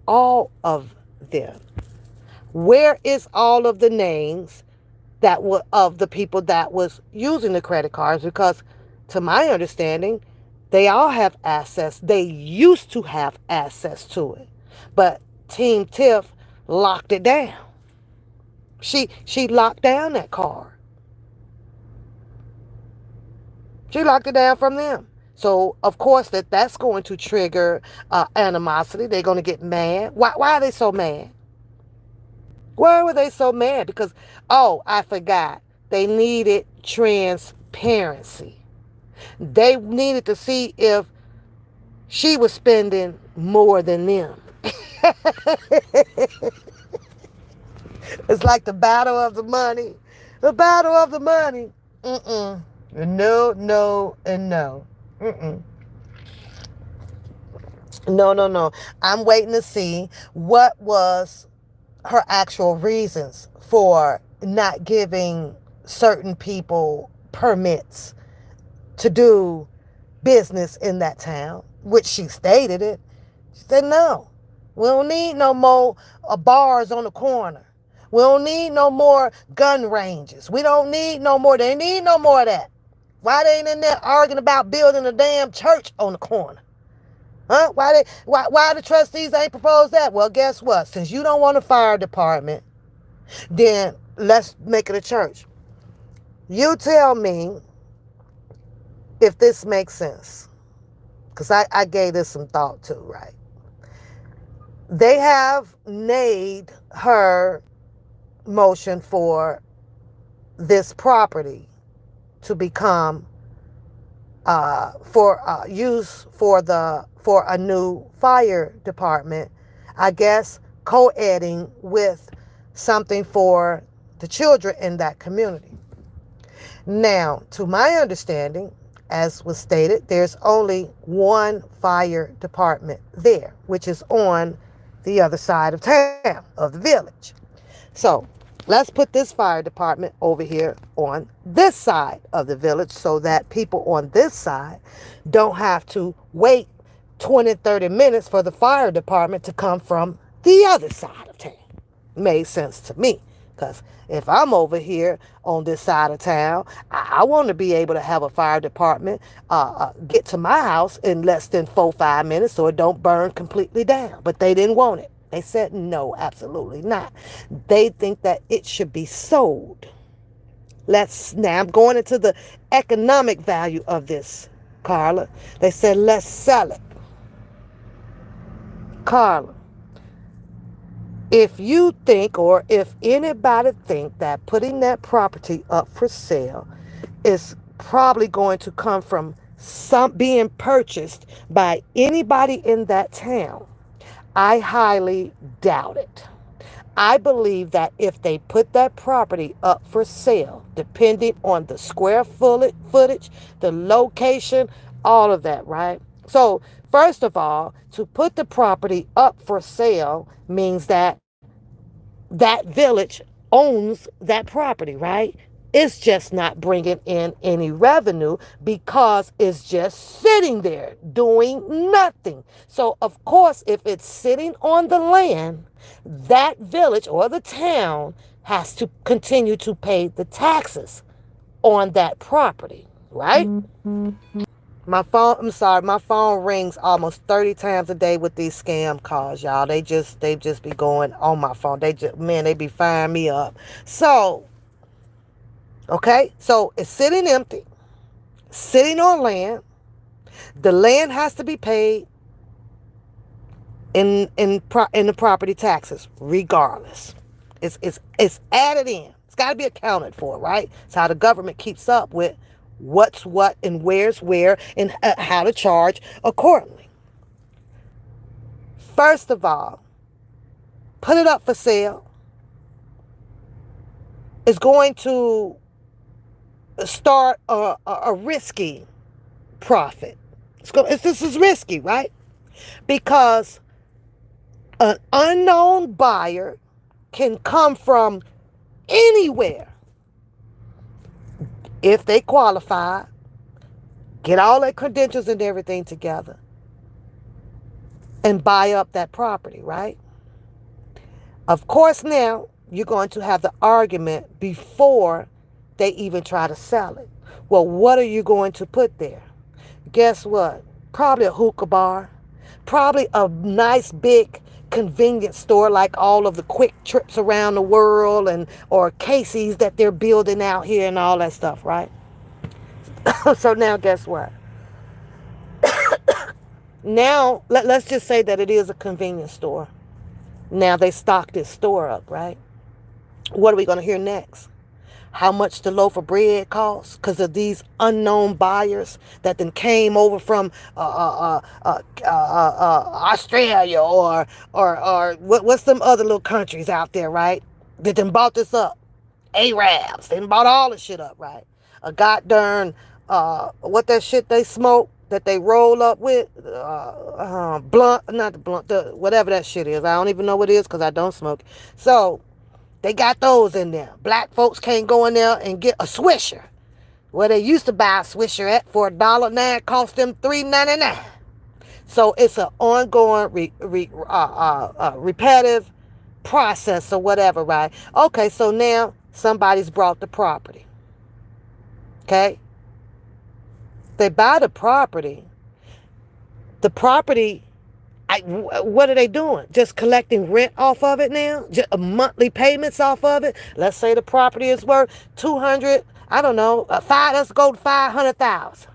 all of them. Where is all of the names that were of the people that was using the credit cards? Because to my understanding, they all have access. They used to have access to it. But Team Tiff locked it down. She locked down that card. She locked it down from them. So of course that's going to trigger animosity. They're going to get mad. Why are they so mad? Why were they so mad? Because, oh, I forgot. They needed transparency. They needed to see if she was spending more than them. It's like the battle of the money. The battle of the money. Mm-mm. No, no, and no. Mm-mm. No, no, no. I'm waiting to see what was her actual reasons for not giving certain people permits to do business in that town, which she stated it. She said, no, we don't need no more bars on the corner. We don't need no more gun ranges. We don't need no more. They need no more of that. Why they ain't in there arguing about building a damn church on the corner? Huh? Why the trustees ain't proposed that? Well, guess what? Since you don't want a fire department, then let's make it a church. You tell me if this makes sense. Because I gave this some thought too, right? They have made her motion for this property to become for use for a new fire department. I guess co-editing with something for the children in that community. Now, to my understanding, as was stated, there's only one fire department there, which is on the other side of town, of the village. So let's put this fire department over here on this side of the village so that people on this side don't have to wait 20, 30 minutes for the fire department to come from the other side of town. Made sense to me. Because if I'm over here on this side of town, I want to be able to have a fire department get to my house in less than 4-5 minutes so it don't burn completely down. But they didn't want it. They said no, absolutely not. They think that it should be sold. Now I'm going into the economic value of this, Carla. They said let's sell it. Carla, if you think, or if anybody think that putting that property up for sale is probably going to come from being purchased by anybody in that town, I highly doubt it. I believe that if they put that property up for sale, depending on the square footage, the location, all of that, right? So, first of all, to put the property up for sale means that that village owns that property, right? It's just not bringing in any revenue because it's just sitting there doing nothing. So, of course, if it's sitting on the land, that village or the town has to continue to pay the taxes on that property, right? My phone rings almost 30 times a day with these scam calls, y'all. They just be going on my phone. They be firing me up. So, okay, so it's sitting empty, sitting on land. The land has to be paid in the property taxes, regardless. It's added in. It's got to be accounted for, right? It's how the government keeps up with what's what and where's where and how to charge accordingly. First of all, put it up for sale. It's going to start a risky profit. This is risky, right? Because an unknown buyer can come from anywhere if they qualify, get all their credentials and everything together, and buy up that property, right? Of course, now you're going to have the argument before they even try to sell it. Well, what are you going to put there? Guess what? Probably a hookah bar, probably a nice big convenience store like all of the quick trips around the world and or Casey's that they're building out here and all that stuff, right? So now guess what? Now let's just say that it is a convenience store. Now they stock this store up, right? What are we going to hear next? How much the loaf of bread costs because of these unknown buyers that then came over from Australia or what's them other little countries out there, right? That then bought this up. Arabs, they bought all this shit up, right? A goddamn what that shit they smoke that they roll up with, blunt, not the blunt, whatever that shit is. I don't even know what it is because I don't smoke. So they got those in there. Black folks can't go in there and get a Swisher. Where they used to buy a Swisher at for $1, now it cost them $3.99. So it's an ongoing, repetitive process or whatever, right? Okay, so now somebody's brought the property. Okay? They buy the property. The property, what are they doing? Just collecting rent off of it now? Just monthly payments off of it? Let's say the property is worth 200, I don't know, let's go to 500,000.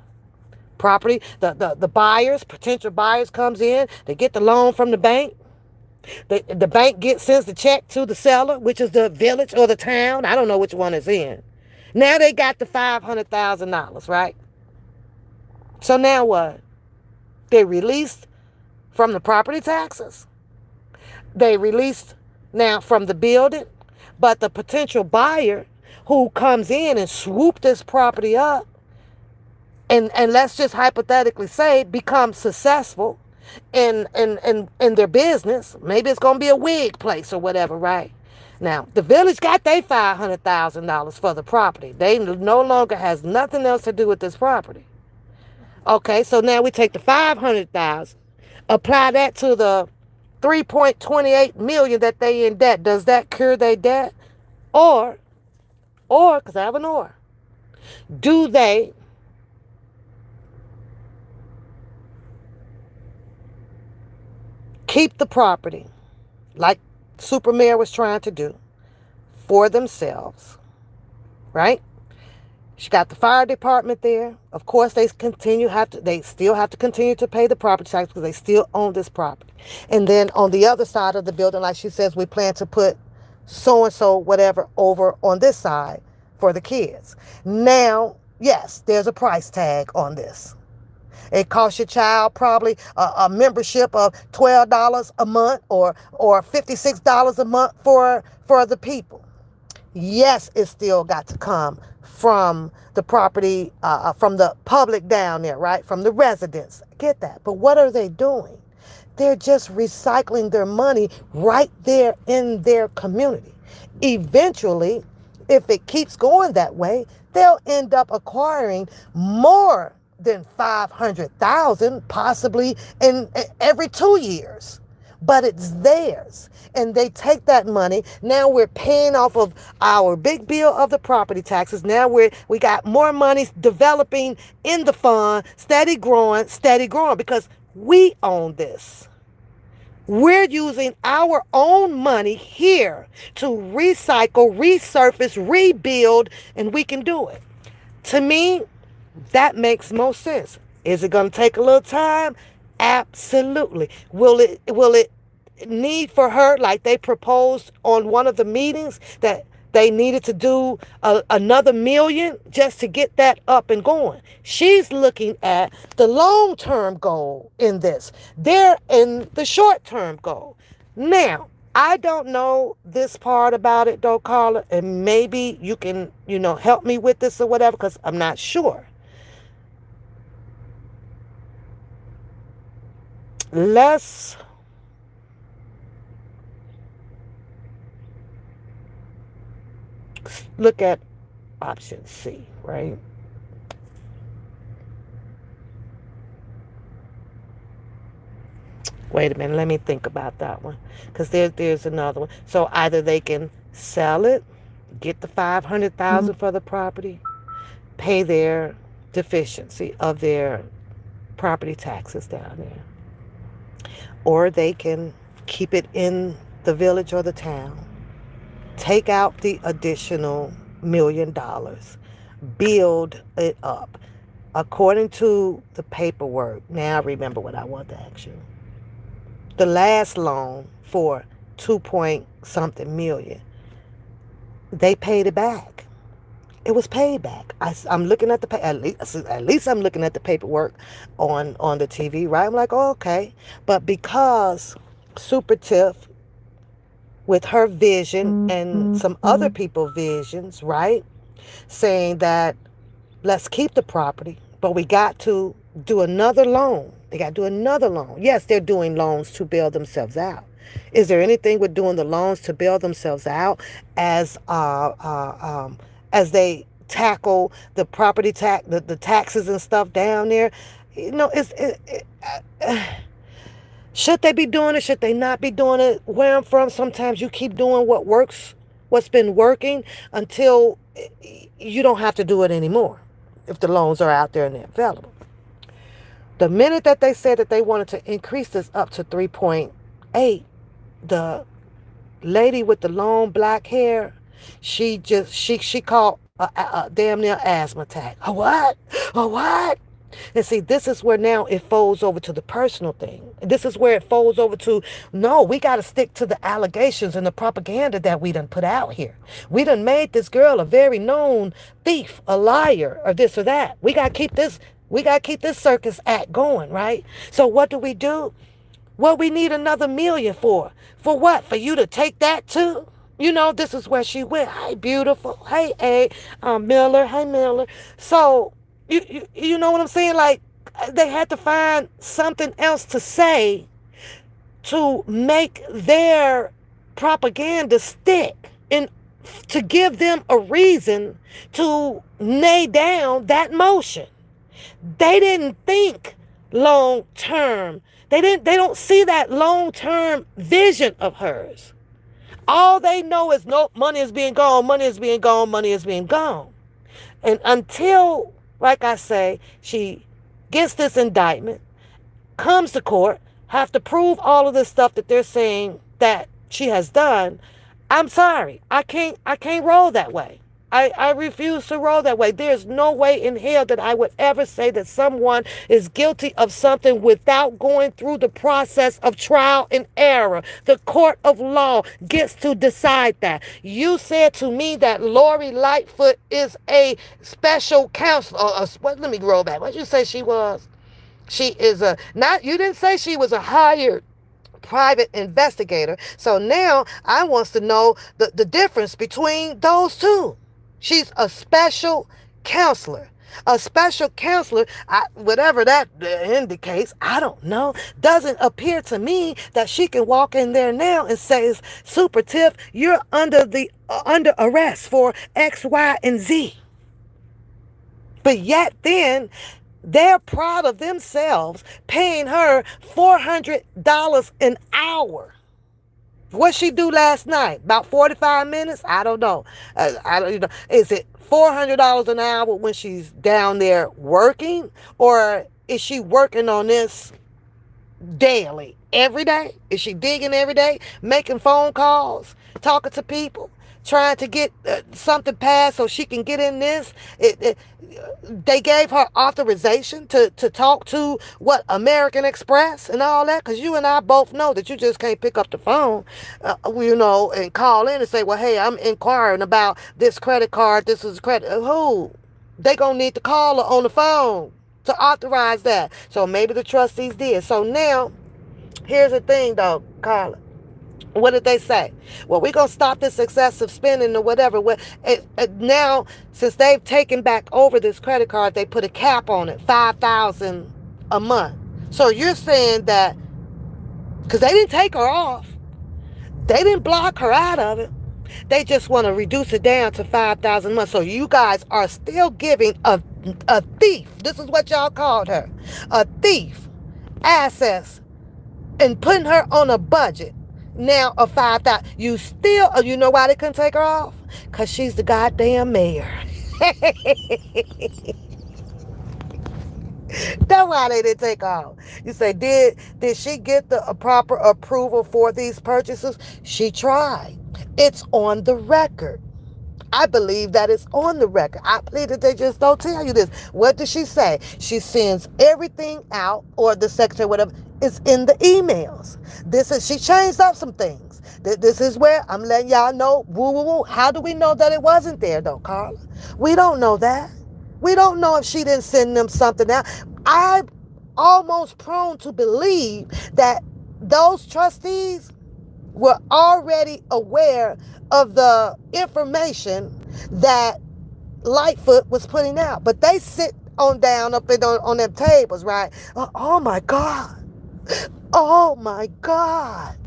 Property, the buyers, potential buyers comes in, they get the loan from the bank. The bank sends the check to the seller, which is the village or the town. I don't know which one it's in. Now they got the $500,000, right? So now what? They released from the property taxes. They released now from the building. But the potential buyer who comes in and swoop this property up and let's just hypothetically say becomes successful in their business. Maybe it's going to be a wig place or whatever, right? Now, the village got their $500,000 for the property. They no longer has nothing else to do with this property. Okay, so now we take the $500,000, apply that to the $3.28 million that they in debt. Does that cure their debt? Or, because I have an or, do they keep the property like Super Mayor was trying to do for themselves, right? She got the fire department there. Of course, they still have to continue to pay the property tax because they still own this property. And then on the other side of the building, like she says, we plan to put so-and-so whatever over on this side for the kids. Now, yes, there's a price tag on this. It costs your child probably a membership of $12 a month or $56 a month for the people. Yes, it still got to come from the property, from the public down there, right? From the residents. Get that. But what are they doing? They're just recycling their money right there in their community. Eventually, if it keeps going that way, they'll end up acquiring more than 500,000 possibly in every 2 years. But it's theirs. And they take that money. Now we're paying off of our big bill of the property taxes. Now we got more money developing in the fund, steady growing because we own this. We're using our own money here to recycle, resurface, rebuild, and we can do it. To me, that makes most sense. Is it going to take a little time? Absolutely. Will it need for her, like they proposed on one of the meetings, that they needed to do another million just to get that up and going? She's looking at the long-term goal in this. They're in the short-term goal. Now, I don't know this part about it though, Carla, and maybe you can, help me with this or whatever, because I'm not sure. Let's look at option C, right? Wait a minute, let me think about that one. Because there's another one. So either they can sell it, get the 500,000 for the property, pay their deficiency of their property taxes down there. Or they can keep it in the village or the town, take out the additional $1 million, build it up according to the paperwork. Now I remember what I want to ask you. The last loan for 2 point something million, they paid it back. It was paid back. I'm looking at at least I'm looking at the paperwork on the TV, right? I'm like, oh, okay. But because Super Tiff, with her vision and some other people's visions, right, saying that let's keep the property, but we got to do another loan. They got to do another loan. Yes, they're doing loans to bail themselves out. Is there anything with doing the loans to bail themselves out as they tackle the property tax, the taxes and stuff down there? Should they be doing it? Should they not be doing it? Where I'm from, sometimes you keep doing what works, what's been working, until you don't have to do it anymore if the loans are out there and they're available. The minute that they said that they wanted to increase this up to 3.8, the lady with the long black hair, she called a damn near asthma attack. A what? A what? And see, this is where now it folds over to the personal thing. This is where it folds over to, no, we got to stick to the allegations and the propaganda that we done put out here. We done made this girl a very known thief, a liar, or this or that. We got to keep this circus act going, right? So what do? What we need another million for? For what? For you to take that too? This is where she went. Hey, beautiful. Hey, Miller. Hey, Miller. So, you know what I'm saying? Like, they had to find something else to say to make their propaganda stick and to give them a reason to nay down that motion. They didn't think long term. They don't see that long term vision of hers. All they know is, no, money is being gone, money is being gone, money is being gone. And until, like I say, she gets this indictment, comes to court, have to prove all of this stuff that they're saying that she has done, I'm sorry. I can't roll that way. I refuse to roll that way. There's no way in hell that I would ever say that someone is guilty of something without going through the process of trial and error. The court of law gets to decide that. You said to me that Lori Lightfoot is a special counsel. Let me roll back. What did you say she was? She is you didn't say she was a hired private investigator. So now I wants to know the difference between those two. She's a special counselor. A special counselor, whatever that indicates, I don't know. Doesn't appear to me that she can walk in there now and say, Super Tiff, you're under arrest for X, Y, and Z. But yet then, they're proud of themselves paying her $400 an hour. What she do last night? About 45 minutes? I don't know. Is it $400 an hour when she's down there working? Or is she working on this daily, every day? Is she digging every day, making phone calls, talking to people, trying to get something passed so she can get in this. They gave her authorization to talk to what American Express and all that, because you and I both know that you just can't pick up the phone, and call in and say, well, hey, I'm inquiring about this credit card. This is credit. Who? They gonna need to call her on the phone to authorize that. So maybe the trustees did. So now, here's the thing, though, Carla. What did they say? Well, we're going to stop this excessive spending or whatever. Now, since they've taken back over this credit card, they put a cap on it, $5,000 a month. So you're saying that, because they didn't take her off, they didn't block her out of it. They just want to reduce it down to $5,000 a month. So you guys are still giving a thief, this is what y'all called her, a thief, access, and putting her on a budget now of 5,000. You still, you know why they couldn't take her off? Because she's the goddamn mayor. That's why they didn't take her off. You say, did she get the proper approval for these purchases? She tried. It's on the record. I believe that it's on the record. I believe that they just don't tell you this. What does she say? She sends everything out, or the secretary, whatever, is in the emails. She changed up some things. This is where I'm letting y'all know, woo, woo, woo. How do we know that it wasn't there, though, Carla? We don't know that. We don't know if she didn't send them something out. I'm almost prone to believe that those trustees were already aware of the information that Lightfoot was putting out. But they sit on down up on them tables, right? Oh my God. Oh my God.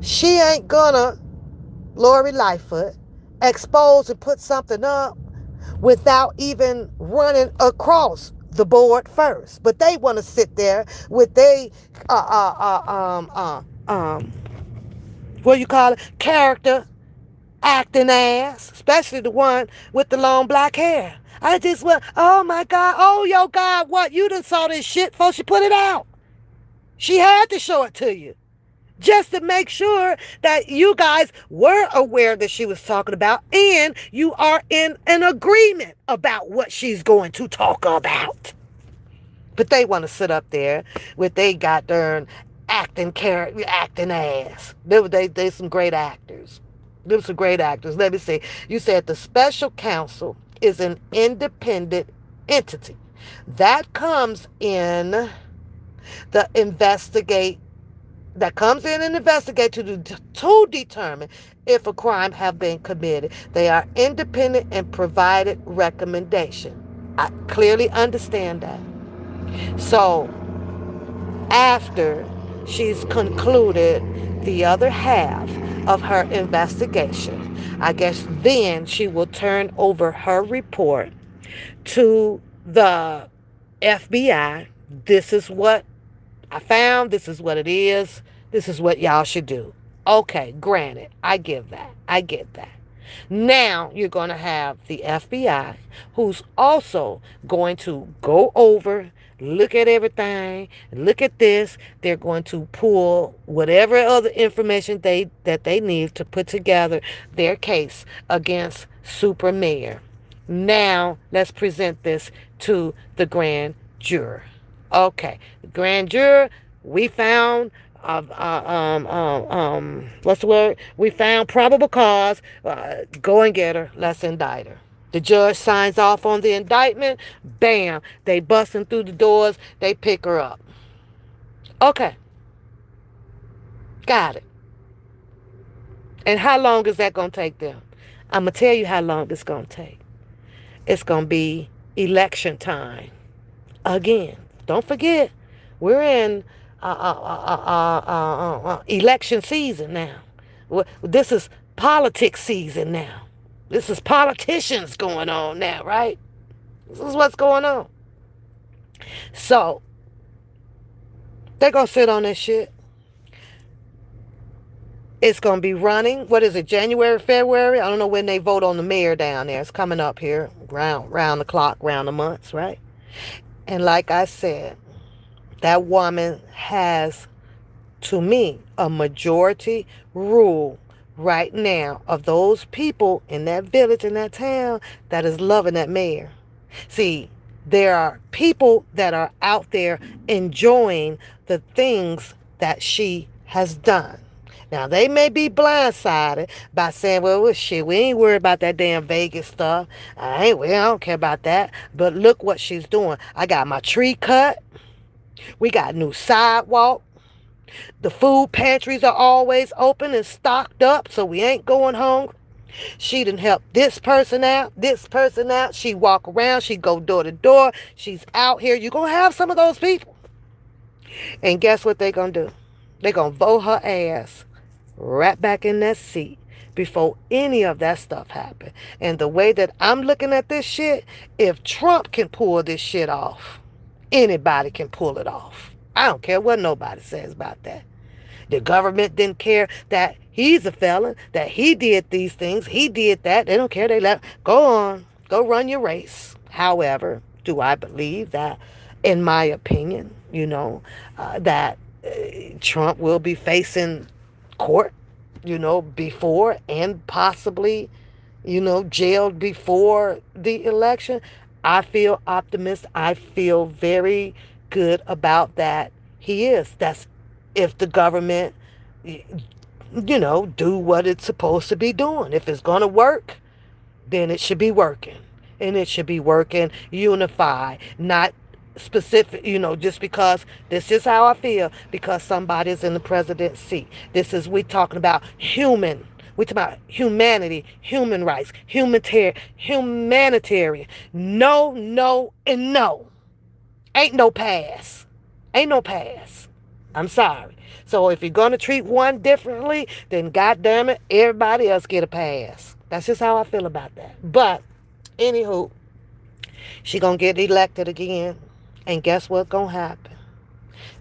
She ain't gonna, Lori Lightfoot, expose and put something up without even running across the board first. But they want to sit there with what you call it, character acting ass, especially the one with the long black hair. I just went, oh my God, oh yo God, what? You done saw this shit before she put it out. She had to show it to you, just to make sure that you guys were aware that she was talking about, and you are in an agreement about what she's going to talk about. But they want to sit up there with they got darn acting ass. They some great actors. Them some great actors. Let me see. You said the special counsel is an independent entity that comes in and investigate to determine if a crime have been committed. They are independent and provided recommendation. I clearly understand that. So after she's concluded the other half of her investigation, I guess then she will turn over her report to the FBI. This is what I found. This is what it is. This is what y'all should do. Okay, granted. I get that. Now you're going to have the FBI, who's also going to go over, look at everything, look at this. They're going to pull whatever other information that they need to put together their case against Super Mayor. Now let's present this to the grand juror. Okay, the grand juror, we found what's the word? We found probable cause. Go and get her. Let's indict her. The judge signs off on the indictment. Bam. They busting through the doors. They pick her up. Okay. Got it. And how long is that going to take them? I'm going to tell you how long it's going to take. It's going to be election time. Again, don't forget, we're in election season now. This is politics season now. This is politicians going on now, right? This is what's going on. So, they're going to sit on this shit. It's going to be running. What is it, January, February? I don't know when they vote on the mayor down there. It's coming up here, round the clock, round the months, right? And like I said, that woman has, to me, a majority rule right now of those people in that village, in that town, that is loving that mayor. See, there are people that are out there enjoying the things that she has done. Now, they may be blindsided by saying, well, shit, we ain't worried about that damn Vegas stuff. I don't care about that. But look what she's doing. I got my tree cut. We got new sidewalk. The food pantries are always open and stocked up, so we ain't going hungry. She done help this person out, this person out. She walk around, she go door to door. She's out here. You gonna have some of those people. And guess what they gonna do? They gonna vote her ass right back in that seat before any of that stuff happen. And the way that I'm looking at this shit, if Trump can pull this shit off, anybody can pull it off. I don't care what nobody says about that. The government didn't care that he's a felon, that he did these things, he did that. They don't care. They let go on, go run your race. However, do I believe that, in my opinion, that Trump will be facing court, before and possibly, jailed before the election? I feel optimistic. I feel very good about that. He is. That's if the government, do what it's supposed to be doing. If it's going to work, then it should be working. And it should be working unified, not specific, just because this is how I feel, because somebody's in the president's seat. We talking about human. We talking about humanity, human rights, humanitarian. No, no, and no. Ain't no pass. Ain't no pass. I'm sorry. So if you're going to treat one differently, then goddamn it, everybody else get a pass. That's just how I feel about that. But, anywho, she going to get elected again. And guess what's going to happen?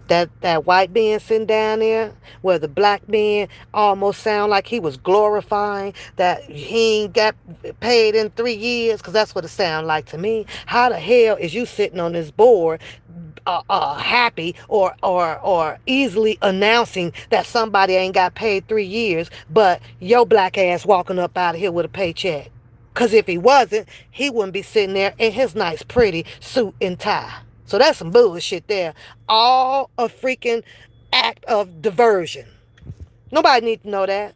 That white man sitting down there, where the black man almost sound like he was glorifying that he ain't got paid in 3 years, because that's what it sound like to me. How the hell is you sitting on this board happy or easily announcing that somebody ain't got paid 3 years, but your black ass walking up out of here with a paycheck? Because if he wasn't, he wouldn't be sitting there in his nice pretty suit and tie. So that's some bullshit there. All a freaking act of diversion. Nobody needs to know that.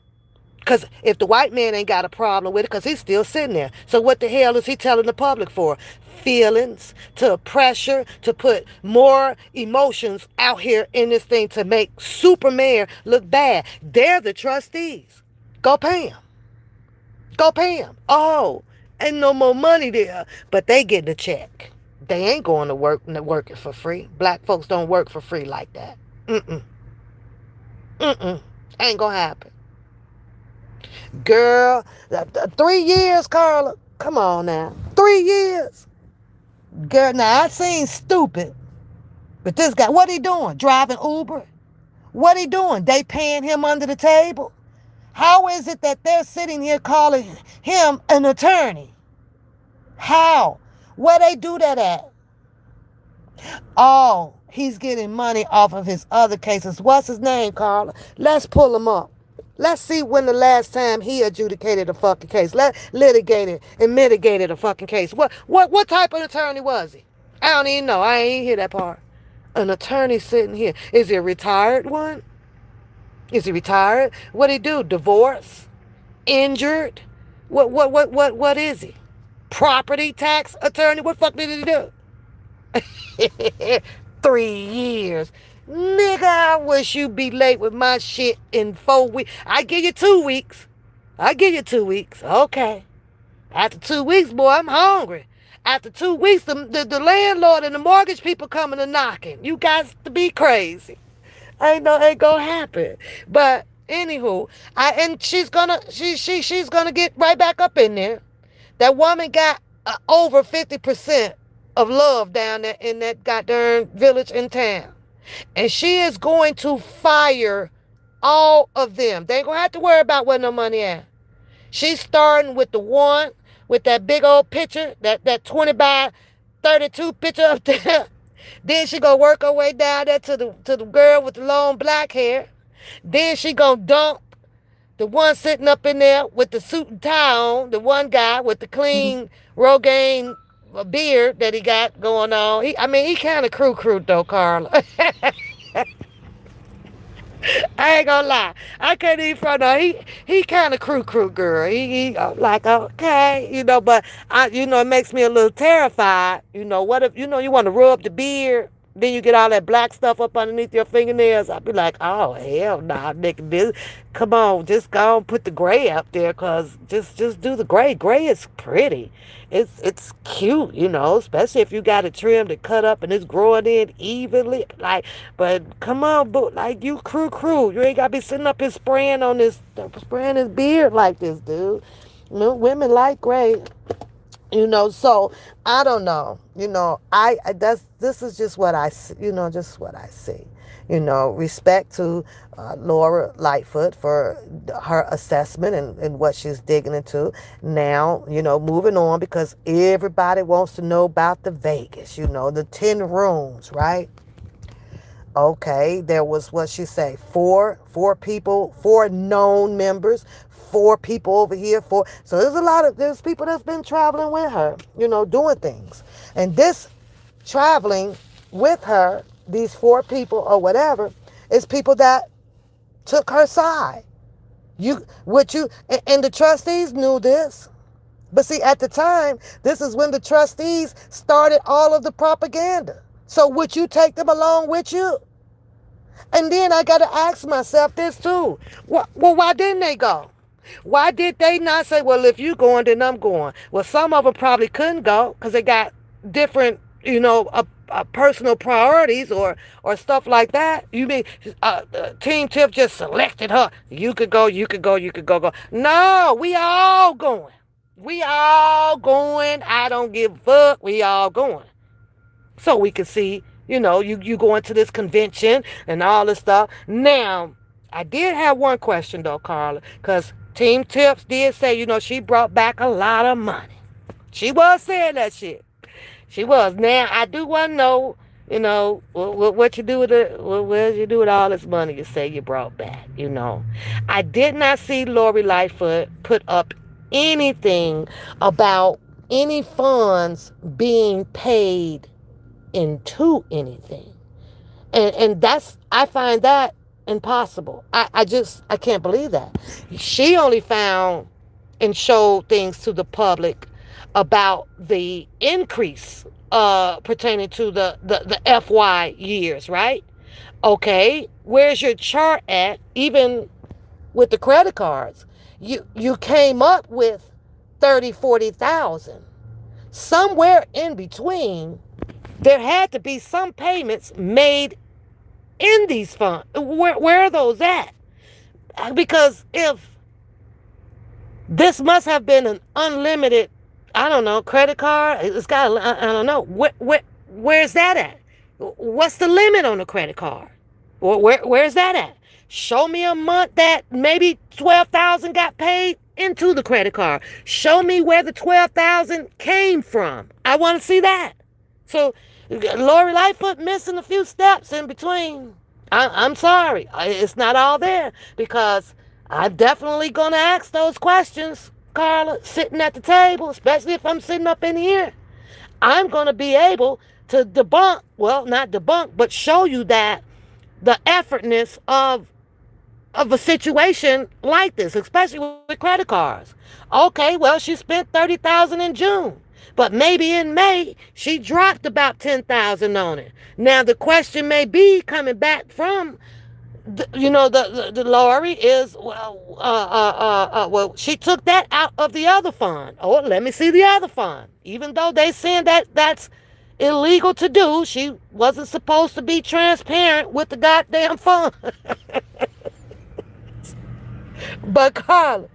Because if the white man ain't got a problem with it, because he's still sitting there. So what the hell is he telling the public for? Feelings, to pressure, to put more emotions out here in this thing to make Superman look bad. They're the trustees. Go pay them. Go pay them. Oh, ain't no more money there, but they getting a check. They ain't going to working for free. Black folks don't work for free like that. Ain't gonna happen. Girl, 3 years, Carla. Come on now. 3 years. Girl, now I seen stupid. But this guy, what he doing? Driving Uber? What he doing? They paying him under the table? How is it that they're sitting here calling him an attorney? How? Where they do that at? Oh, he's getting money off of his other cases. What's his name, Carla? Let's pull him up. Let's see when the last time he adjudicated a fucking case. Litigated and mitigated a fucking case. What type of attorney was he? I don't even know. I ain't hear that part. An attorney sitting here. Is he a retired one? Is he retired? What he do? Divorce? Injured? What is he? Property tax attorney? What the fuck did he do? 3 years. Nigga, I wish you be late with my shit in 4 weeks. I give you 2 weeks. I give you 2 weeks. Okay. After 2 weeks, boy, I'm hungry. After 2 weeks, the landlord and the mortgage people coming and knocking. You guys to be crazy. I know it ain't gonna happen. But anywho, she's gonna get right back up in there. That woman got over 50% of love down there in that goddamn village in town. And she is going to fire all of them. They ain't gonna have to worry about where no money at. She's starting with the one with that big old picture, that 20 by 32 picture up there. Then she gonna work her way down there to the girl with the long black hair. Then she gonna dump The one sitting up in there with the suit and tie on, the one guy with the clean Rogaine beard that he got going on. I mean, he kind of crew though, Carla. I ain't gonna lie. I couldn't even front no. He kind of crew girl. He like okay, but it makes me a little terrified. What if you want to rub the beard, then you get all that black stuff up underneath your fingernails? I'd be like, oh hell nah, nigga, come on, just go and put the gray up there, cause just do the gray. Gray is pretty. It's cute, especially if you got it trimmed and cut up and it's growing in evenly. Like, but come on, but like you crew. You ain't gotta be sitting up here spraying his beard like this, dude. Women like gray. So I don't know. I that's this is just what I see, just what I see. Respect to Laura Lightfoot for her assessment and what she's digging into. Now, moving on, because everybody wants to know about the Vegas, the 10 rooms, right? Okay, there was, what she say, four people, four known members, four people over here, four. So there's people that's been traveling with her, doing things. And this traveling with her, these four people or whatever, is people that took her side. And the trustees knew this. But see, at the time, this is when the trustees started all of the propaganda. So would you take them along with you? And then I got to ask myself this too. Well, why didn't they go? Why did they not say, well, if you going, then I'm going? Well, some of them probably couldn't go because they got different, personal priorities or stuff like that. You mean Team Tiff just selected her? You could go, you could go, you could go. No, we all going. We all going. I don't give a fuck. We all going. So we can see, you going to this convention and all this stuff. Now, I did have one question though, Carla, because Team Tips did say, she brought back a lot of money. She was saying that shit. She was. Now, I do want to know, what you do with it. What did you do with all this money you say you brought back? I did not see Lori Lightfoot put up anything about any funds being paid into anything. And that's, I find that impossible. I can't believe that. She only found and showed things to the public about the increase pertaining to the FY years, right? Okay, where's your chart at? Even with the credit cards, you came up with 30,000-40,000. Somewhere in between, there had to be some payments made in these funds. Where are those at? Because if this must have been an unlimited, I don't know, credit card, it's got, I don't know, where's that at? What's the limit on the credit card? Where's that at? Show me a month that maybe 12,000 got paid into the credit card. Show me where the 12,000 came from. I want to see that. So Lori Lightfoot missing a few steps in between. I'm sorry. It's not all there, because I'm definitely going to ask those questions, Carla, sitting at the table, especially if I'm sitting up in here. I'm going to be able to debunk, well, not debunk, but show you that the effortness of a situation like this, especially with credit cards. Okay, well, she spent 30,000 in June, but maybe in May she dropped about 10,000 on it. Now the question may be coming back from the Lori is, well, she took that out of the other fund. Oh, let me see the other fund. Even though they saying that that's illegal to do, she wasn't supposed to be transparent with the goddamn fund. But Carla,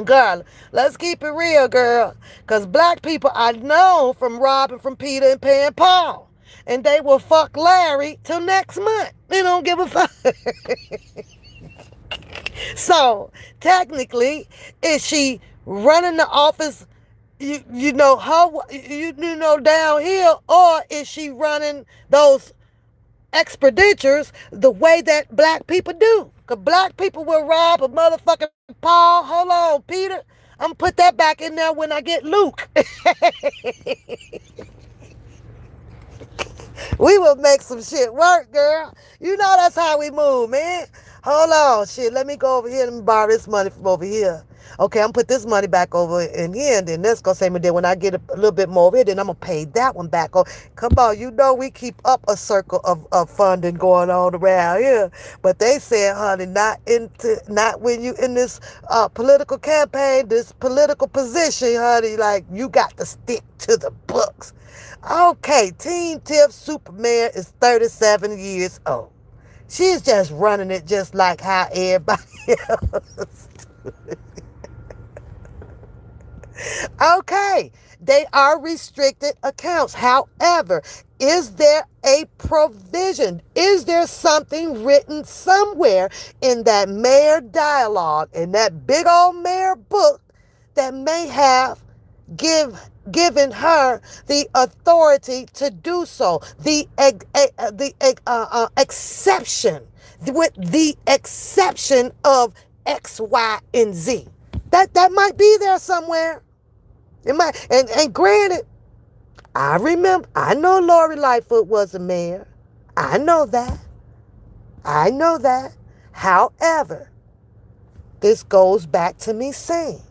girl, let's keep it real, girl. Because black people are known from robbing from Peter and paying Paul. And they will fuck Larry till next month. They don't give a fuck. So, technically, is she running the office, downhill, or is she running those expenditures the way that black people do? Cause black people will rob a motherfucking Paul. Hold on, Peter. I'm gonna put that back in there when I get Luke. We will make some shit work, girl. You know that's how we move, man. Hold on, shit. Let me go over here and borrow this money from over here. Okay, I'm gonna put this money back over in here, and then that's gonna save me. Then when I get a little bit more over here, then I'm gonna pay that one back. Oh, come on, you know we keep up a circle of funding going on around here. But they said, honey, not when you in this political campaign, this political position, honey. Like you got to stick to the books. Okay, Teen Tiff Superman is 37 years old. She's just running it just like how everybody else. Okay, they are restricted accounts. However, is there a provision? Is there something written somewhere in that mayor dialogue, in that big old mayor book, that may have given her the authority to do so? The exception, with the exception of X, Y, and Z. That might be there somewhere. It might, and granted, I know Lori Lightfoot was a mayor. I know that. I know that. However, this goes back to me saying,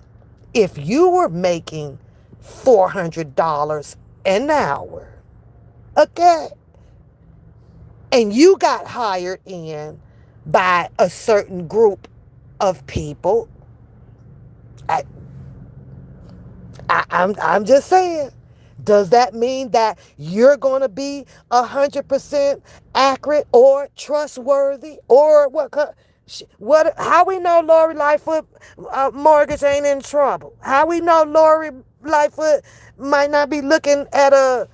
if you were making $400 an hour, okay, and you got hired in by a certain group of people, I'm just saying, does that mean that you're going to be 100% accurate or trustworthy, or what? How we know Lori Lightfoot mortgage ain't in trouble? How we know Lori Lightfoot might not be looking at a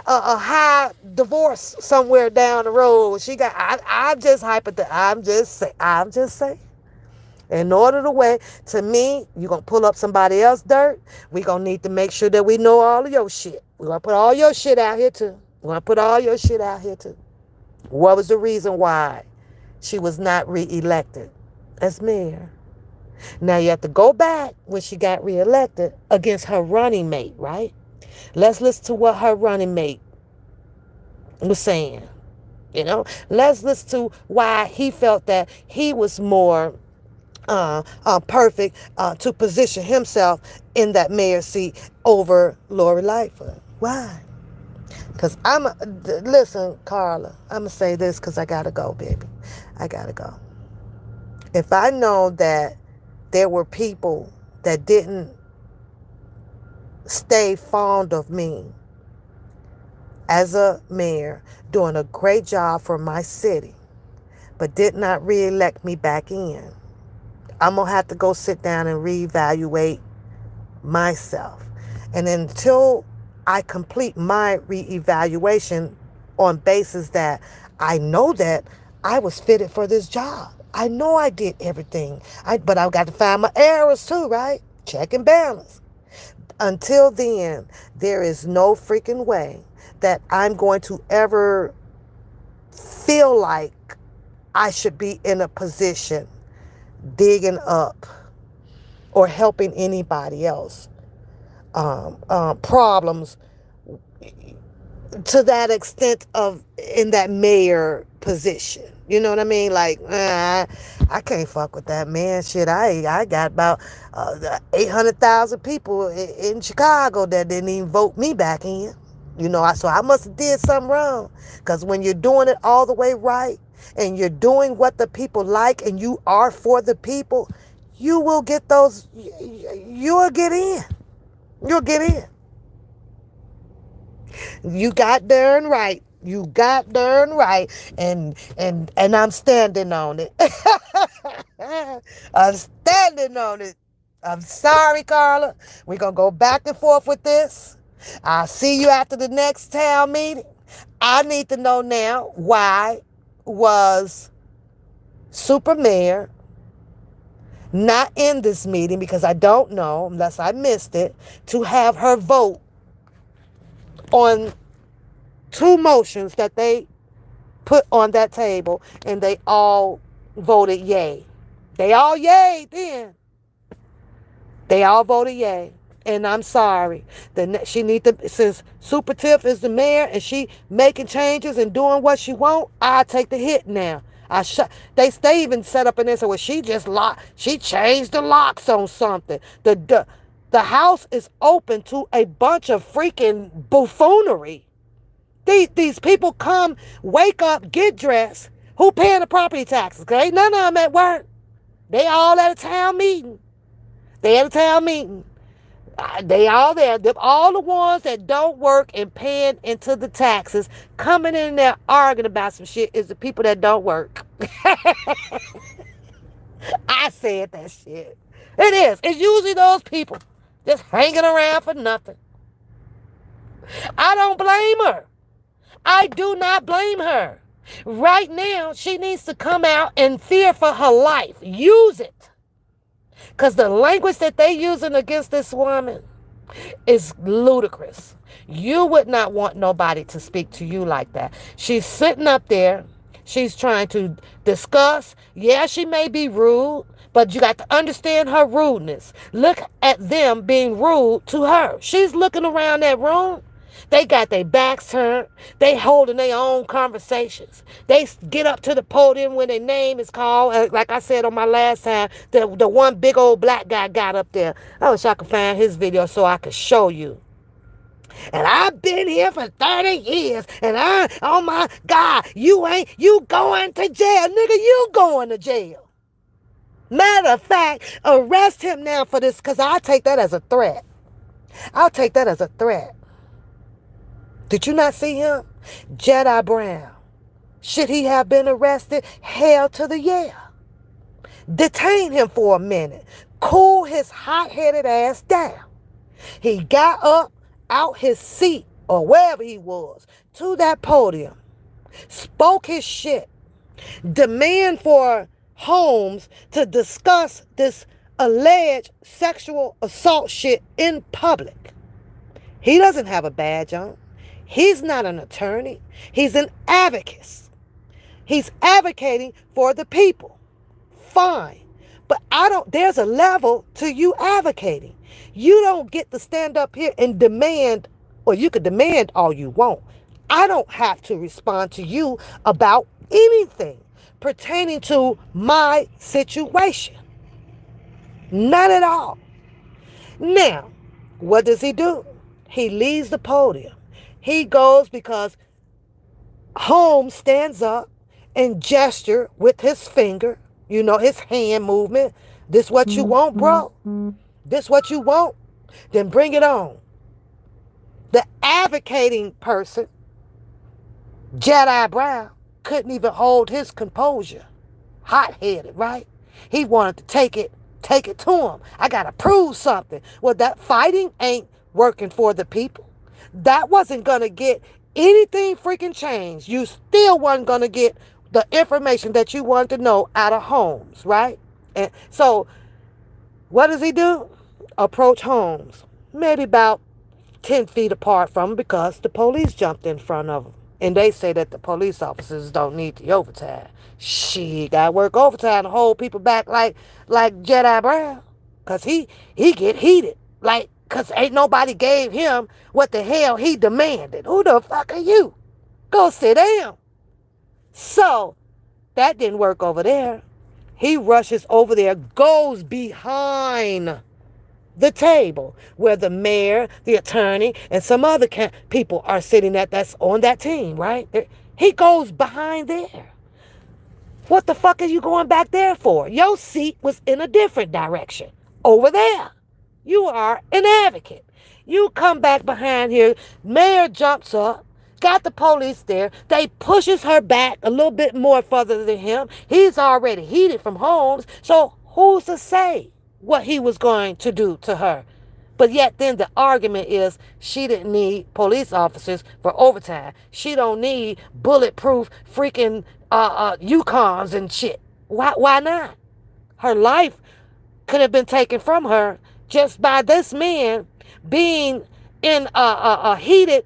high divorce somewhere down the road? She got. I'm just I'm just saying. In order to way, to me, you're going to pull up somebody else's dirt. We're going to need to make sure that we know all of your shit. We're going to put all your shit out here too. We're going to put all your shit out here too. What was the reason why she was not reelected as mayor? Now you have to go back when she got reelected against her running mate, right? Let's listen to what her running mate was saying. Let's listen to why he felt that he was more perfect to position himself in that mayor's seat over Lori Lightfoot. Why? Because listen, Carla, I'm going to say this because I got to go, baby. I got to go. If I know that there were people that didn't stay fond of me as a mayor, doing a great job for my city, but did not re-elect me back in, I'm going to have to go sit down and reevaluate myself. And until I complete my reevaluation on basis that I know that I was fitted for this job. I know I did everything. But I've got to find my errors too, right? Check and balance. Until then, there is no freaking way that I'm going to ever feel like I should be in a position digging up or helping anybody else problems to that extent of in that mayor position. You know what I mean? Like, I can't fuck with that, man. Shit, I got about 800,000 people in Chicago that didn't even vote me back in. So I must have did something wrong. Because when you're doing it all the way right, and you're doing what the people like, and you are for the people, you will get those, you'll get in. You'll get in. You got darn right. You got darn right. And I'm standing on it. I'm standing on it. I'm sorry, Carla. We're going to go back and forth with this. I'll see you after the next town meeting. I need to know now, why was Super Mayor not in this meeting, because I don't know, unless I missed it, to have her vote on two motions that they put on that table, and they all voted yay. They all yay then. They all voted yay. And I'm sorry. She need to, since Super Tiff is the mayor and she making changes and doing what she want, I take the hit now. They even set up an answer where she changed the locks on something. The house is open to a bunch of freaking buffoonery. These people come, wake up, get dressed. Who paying the property taxes? Cause ain't none of them at work. They all at a town meeting. They at a town meeting. They all there. All the ones that don't work and paying into the taxes, coming in there arguing about some shit is the people that don't work. I said that shit. It is. It's usually those people just hanging around for nothing. I don't blame her. I do not blame her. Right now, she needs to come out and fear for her life. Use it. Because the language that they using against this woman is ludicrous. You would not want nobody to speak to you like that. She's sitting up there. She's trying to discuss. Yeah, she may be rude, but you got to understand her rudeness. Look at them being rude to her. She's looking around that room. They got their backs turned. They holding their own conversations. They get up to the podium when their name is called. Like I said on my last time, the one big old black guy got up there. I wish I could find his video so I could show you. And I've been here for 30 years. And oh my God, you going to jail. Nigga, you going to jail. Matter of fact, arrest him now for this because I'll take that as a threat. I'll take that as a threat. Did you not see him? Jedi Brown. Should he have been arrested? Hell to the yeah. Detain him for a minute. Cool his hot-headed ass down. He got up out his seat or wherever he was to that podium. Spoke his shit. Demand for Holmes to discuss this alleged sexual assault shit in public. He doesn't have a badge on. He's not an attorney. He's an advocate. He's advocating for the people. Fine. But there's a level to you advocating. You don't get to stand up here and demand, or you could demand all you want. I don't have to respond to you about anything pertaining to my situation. Not at all. Now, what does he do? He leaves the podium. He goes because Holmes stands up and gesture with his finger, his hand movement. This what you want, bro? This what you want? Then bring it on. The advocating person, Jedi Brown, couldn't even hold his composure. Hot-headed, right? He wanted to take it to him. I got to prove something. Well, that fighting ain't working for the people. That wasn't going to get anything freaking changed. You still wasn't going to get the information that you wanted to know out of Holmes, right? And so what does he do? Approach Holmes, maybe about 10 feet apart from him because the police jumped in front of him. And they say that the police officers don't need the overtime. She got to work overtime to hold people back like Jedi Brown. Because he get heated. Because ain't nobody gave him what the hell he demanded. Who the fuck are you? Go sit down. So, that didn't work over there. He rushes over there, goes behind the table where the mayor, the attorney, and some other people are sitting that's on that team, right? He goes behind there. What the fuck are you going back there for? Your seat was in a different direction. Over there. You are an advocate. You come back behind here. Mayor jumps up. Got the police there. They pushes her back a little bit more further than him. He's already heated from Holmes. So who's to say what he was going to do to her? But yet then the argument is she didn't need police officers for overtime. She don't need bulletproof freaking Yukons and shit. Why not? Her life could have been taken from her just by this man being in a heated,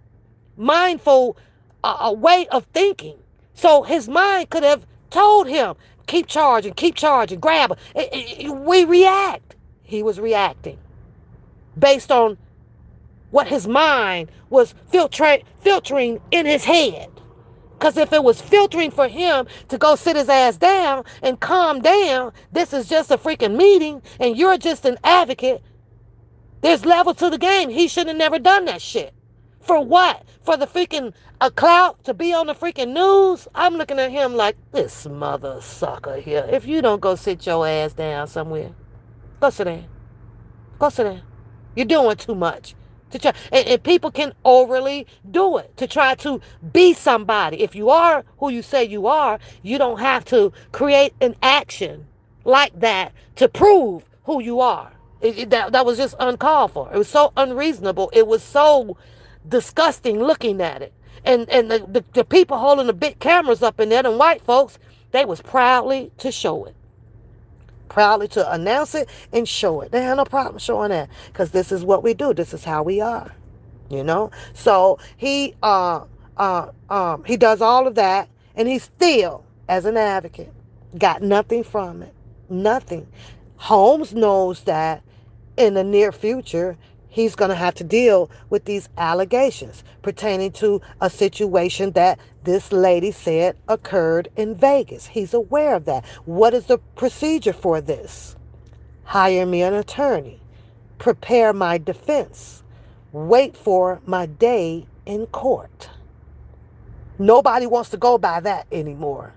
mindful way of thinking. So his mind could have told him, keep charging, grab her. We react. He was reacting based on what his mind was filtering in his head. Because if it was filtering for him to go sit his ass down and calm down, this is just a freaking meeting and you're just an advocate, there's level to the game. He should have never done that shit. For what? For the freaking clout to be on the freaking news? I'm looking at him like, this mother sucker here. If you don't go sit your ass down somewhere, go sit down. Go sit down. You're doing too much. To try, and people can overly do it to try to be somebody. If you are who you say you are, you don't have to create an action like that to prove who you are. That was just uncalled for. It was so unreasonable. It was so disgusting looking at it. And the people holding the big cameras up in there, them white folks, they was proudly to show it. Proudly to announce it and show it. They have no problem showing that because this is what we do. This is how we are, you know. So he does all of that, and he still, as an advocate, got nothing from it. Nothing. Holmes knows that in the near future, he's going to have to deal with these allegations pertaining to a situation that this lady said occurred in Vegas. He's aware of that. What is the procedure for this? Hire me an attorney. Prepare my defense. Wait for my day in court. Nobody wants to go by that anymore.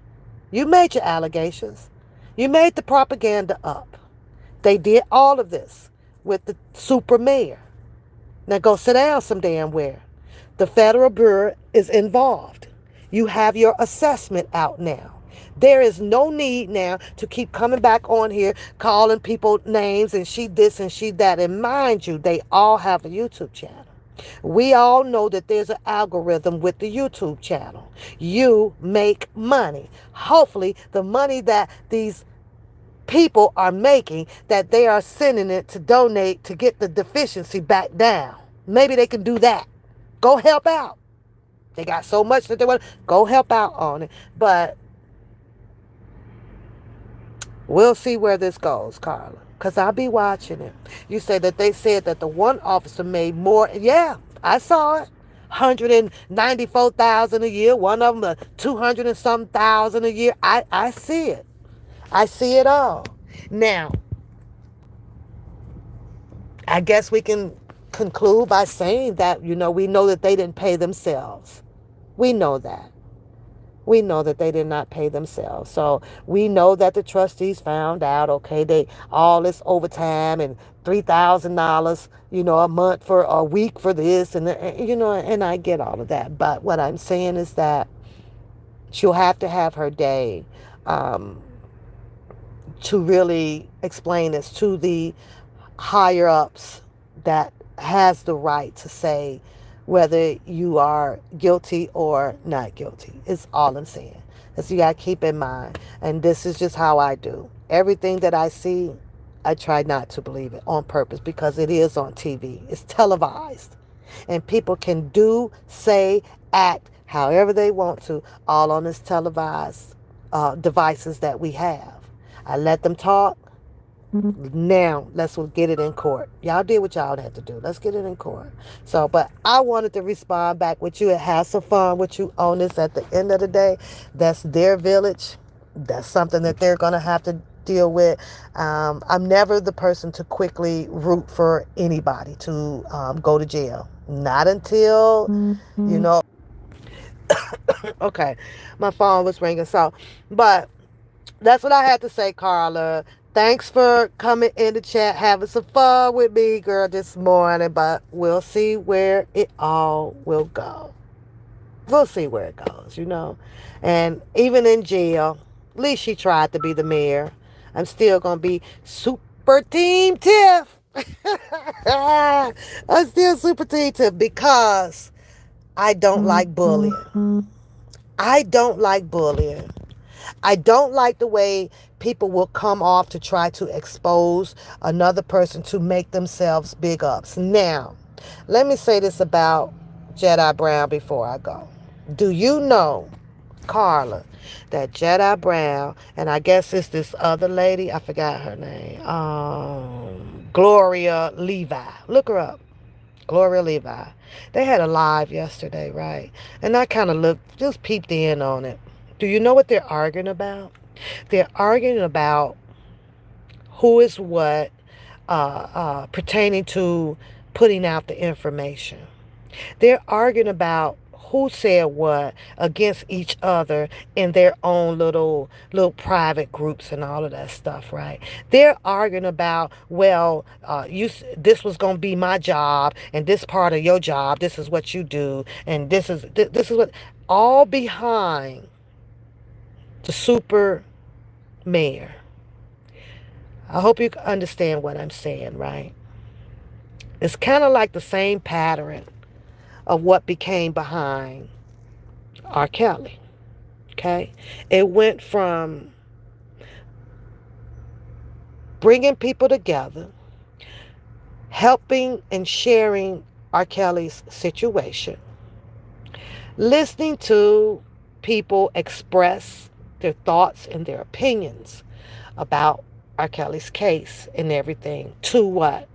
You made your allegations. You made the propaganda up. They did all of this with the super mayor. Now go sit down some damn where. The Federal Bureau is involved. You have your assessment out now. There is no need now to keep coming back on here, calling people names and she this and she that. And mind you, they all have a YouTube channel. We all know that there's an algorithm with the YouTube channel. You make money. Hopefully the money that these people are making, that they are sending it to donate to get the deficiency back down. Maybe they can do that. Go help out. They got so much that they want. Go help out on it. But we'll see where this goes, Carla. Because I'll be watching it. You say that they said that the one officer made more. Yeah, I saw it. 194,000 a year. One of them 200 and some thousand a year. I see it. I see it all. Now, I guess we can conclude by saying that, we know that they didn't pay themselves. We know that. We know that they did not pay themselves. So we know that the trustees found out, okay, they all this overtime and $3,000, a month for a week for this and and I get all of that. But what I'm saying is that she'll have to have her day to really explain this to the higher ups that has the right to say whether you are guilty or not guilty. It's all I'm saying. So you got to keep in mind. And this is just how I do. Everything that I see, I try not to believe it on purpose because it is on TV. It's televised. And people can do, say, act however they want to, all on this televised devices that we have. I let them talk. Now, let's get it in court. Y'all did what y'all had to do. Let's get it in court. So, but I wanted to respond back with you and have some fun with you on this. At the end of the day, that's their village. That's something that they're going to have to deal with. I'm never the person to quickly root for anybody to go to jail. Not until, okay, my phone was ringing. So, but that's what I had to say, Carla. Thanks for coming in the chat, having some fun with me, girl, this morning. But we'll see where it all will go. We'll see where it goes, And even in jail, at least she tried to be the mayor. I'm still going to be super team Tiff. I'm still super team Tiff because I don't like bullying. I don't like bullying. I don't like the way people will come off to try to expose another person to make themselves big ups. Now, let me say this about Jedi Brown before I go. Do you know Carla, that Jedi Brown, and I guess it's this other lady. I forgot her name. Gloria Levi. Look her up. Gloria Levi. They had a live yesterday, right? And I kind of looked, just peeped in on it. Do you know what they're arguing about? They're arguing about who is what pertaining to putting out the information. They're arguing about who said what against each other in their own little private groups and all of that stuff, right? They're arguing about, well, this was going to be my job, and this part of your job, this is what you do, and this is what, all behind the super mayor. I hope you understand what I'm saying, right? It's kind of like the same pattern of what became behind R. Kelly. Okay? It went from bringing people together, helping and sharing R. Kelly's situation, listening to people express their thoughts and their opinions about R. Kelly's case and everything, to what?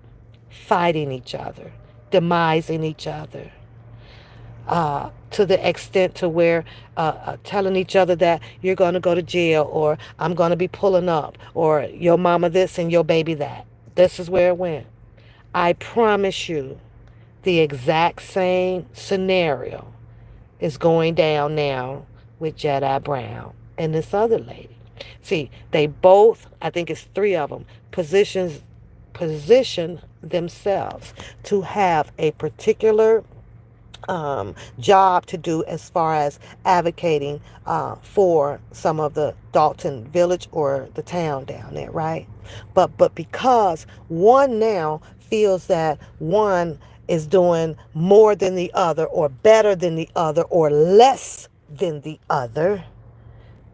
Fighting each other, demising each other, to the extent to where telling each other that you're going to go to jail, or I'm going to be pulling up, or your mama this and your baby that. This is where it went. I promise you, the exact same scenario is going down now with Jedi Brown and this other lady. See, they both, I think it's three of them, position themselves to have a particular job to do as far as advocating for some of the Dalton village or the town down there, right? But because one now feels that one is doing more than the other, or better than the other, or less than the other,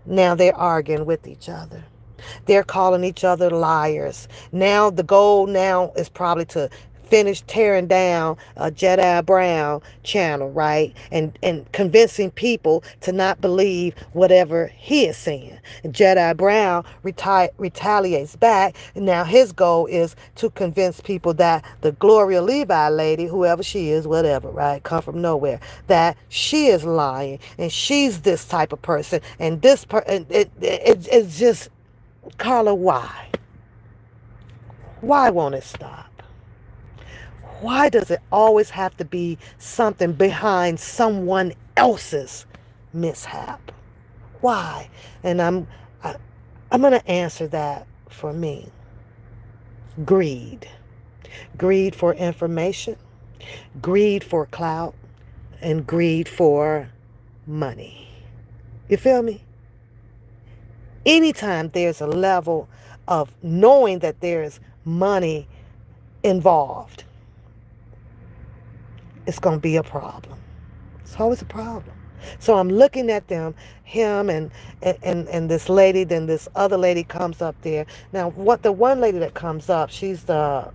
now they're arguing with each other. They're calling each other liars. Now the goal now is probably to finish tearing down Jedi Brown channel, right? And convincing people to not believe whatever he is saying. And Jedi Brown retaliates back. And now his goal is to convince people that the Gloria Levi lady, whoever she is, whatever, right? Come from nowhere, that she is lying and she's this type of person. And it's just, Carla, why? Why won't it stop? Why does it always have to be something behind someone else's mishap? Why? And I'm going to answer that for me. Greed. Greed for information, greed for clout, and greed for money. You feel me? Anytime there's a level of knowing that there's money involved, it's going to be a problem. It's always a problem. So I'm looking at them, him and this lady, then this other lady comes up there. Now, what the one lady that comes up, she's the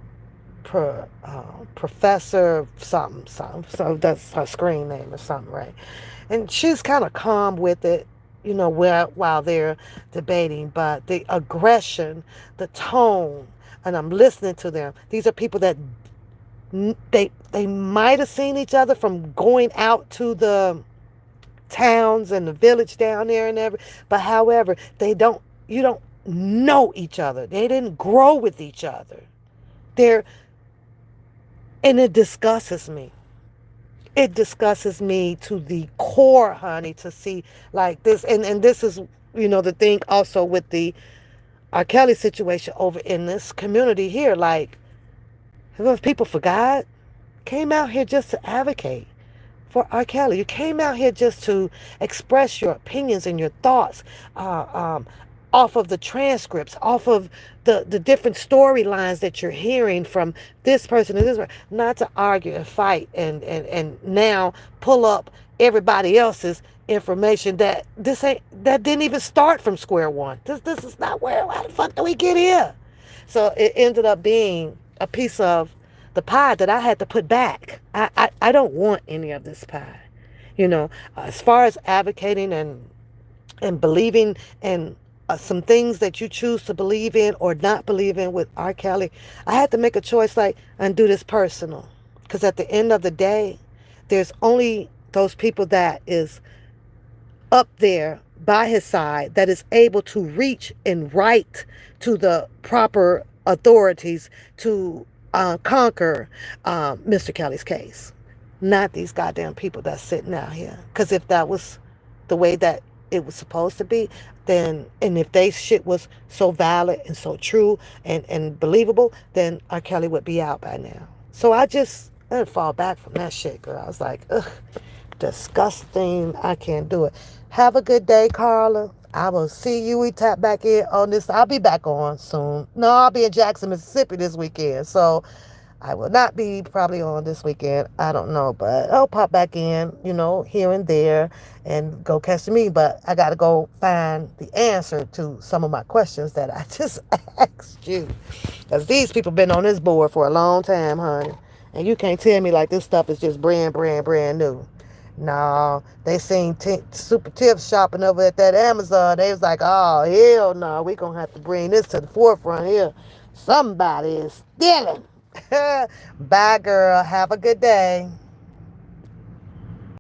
professor something. So that's her screen name or something, right? And she's kind of calm with it, while they're debating. But the aggression, the tone, and I'm listening to them. These are people that they might have seen each other from going out to the towns and the village down there and everything. But however, you don't know each other. They didn't grow with each other. And it disgusts me. It disgusts me to the core, honey, to see like this. And this is, the thing also with the R. Kelly situation over in this community here. Like, if people forgot, came out here just to advocate for R. Kelly. You came out here just to express your opinions and your thoughts off of the transcripts, off of the different storylines that you're hearing from this person and this person, not to argue and fight and now pull up everybody else's information that didn't even start from square one. This is not how the fuck do we get here? So it ended up being a piece of the pie that I had to put back. I don't want any of this pie. As far as advocating and and believing in some things that you choose to believe in or not believe in with R. Kelly, I had to make a choice like, and do this personal. Because at the end of the day, there's only those people that is up there by his side that is able to reach and write to the proper authorities to conquer Mr. Kelly's case. Not these goddamn people that's sitting out here. Because if that was the way that it was supposed to be, then, and if they shit was so valid and so true and believable, then R. Kelly would be out by now. So I just fall back from that shit, girl. I was like, ugh, disgusting. I can't do it. Have a good day, Carla. I will see you. We tap back in on this. I'll be back on soon. No, I'll be in Jackson, Mississippi this weekend. So I will not be probably on this weekend. I don't know, but I'll pop back in, here and there and go catch me. But I got to go find the answer to some of my questions that I just asked you. Because these people been on this board for a long time, honey. And you can't tell me like this stuff is just brand new. No, they seen Super Tiff shopping over at that Amazon. They was like, oh, hell no, we going to have to bring this to the forefront here. Somebody is stealing. Bye, girl. Have a good day.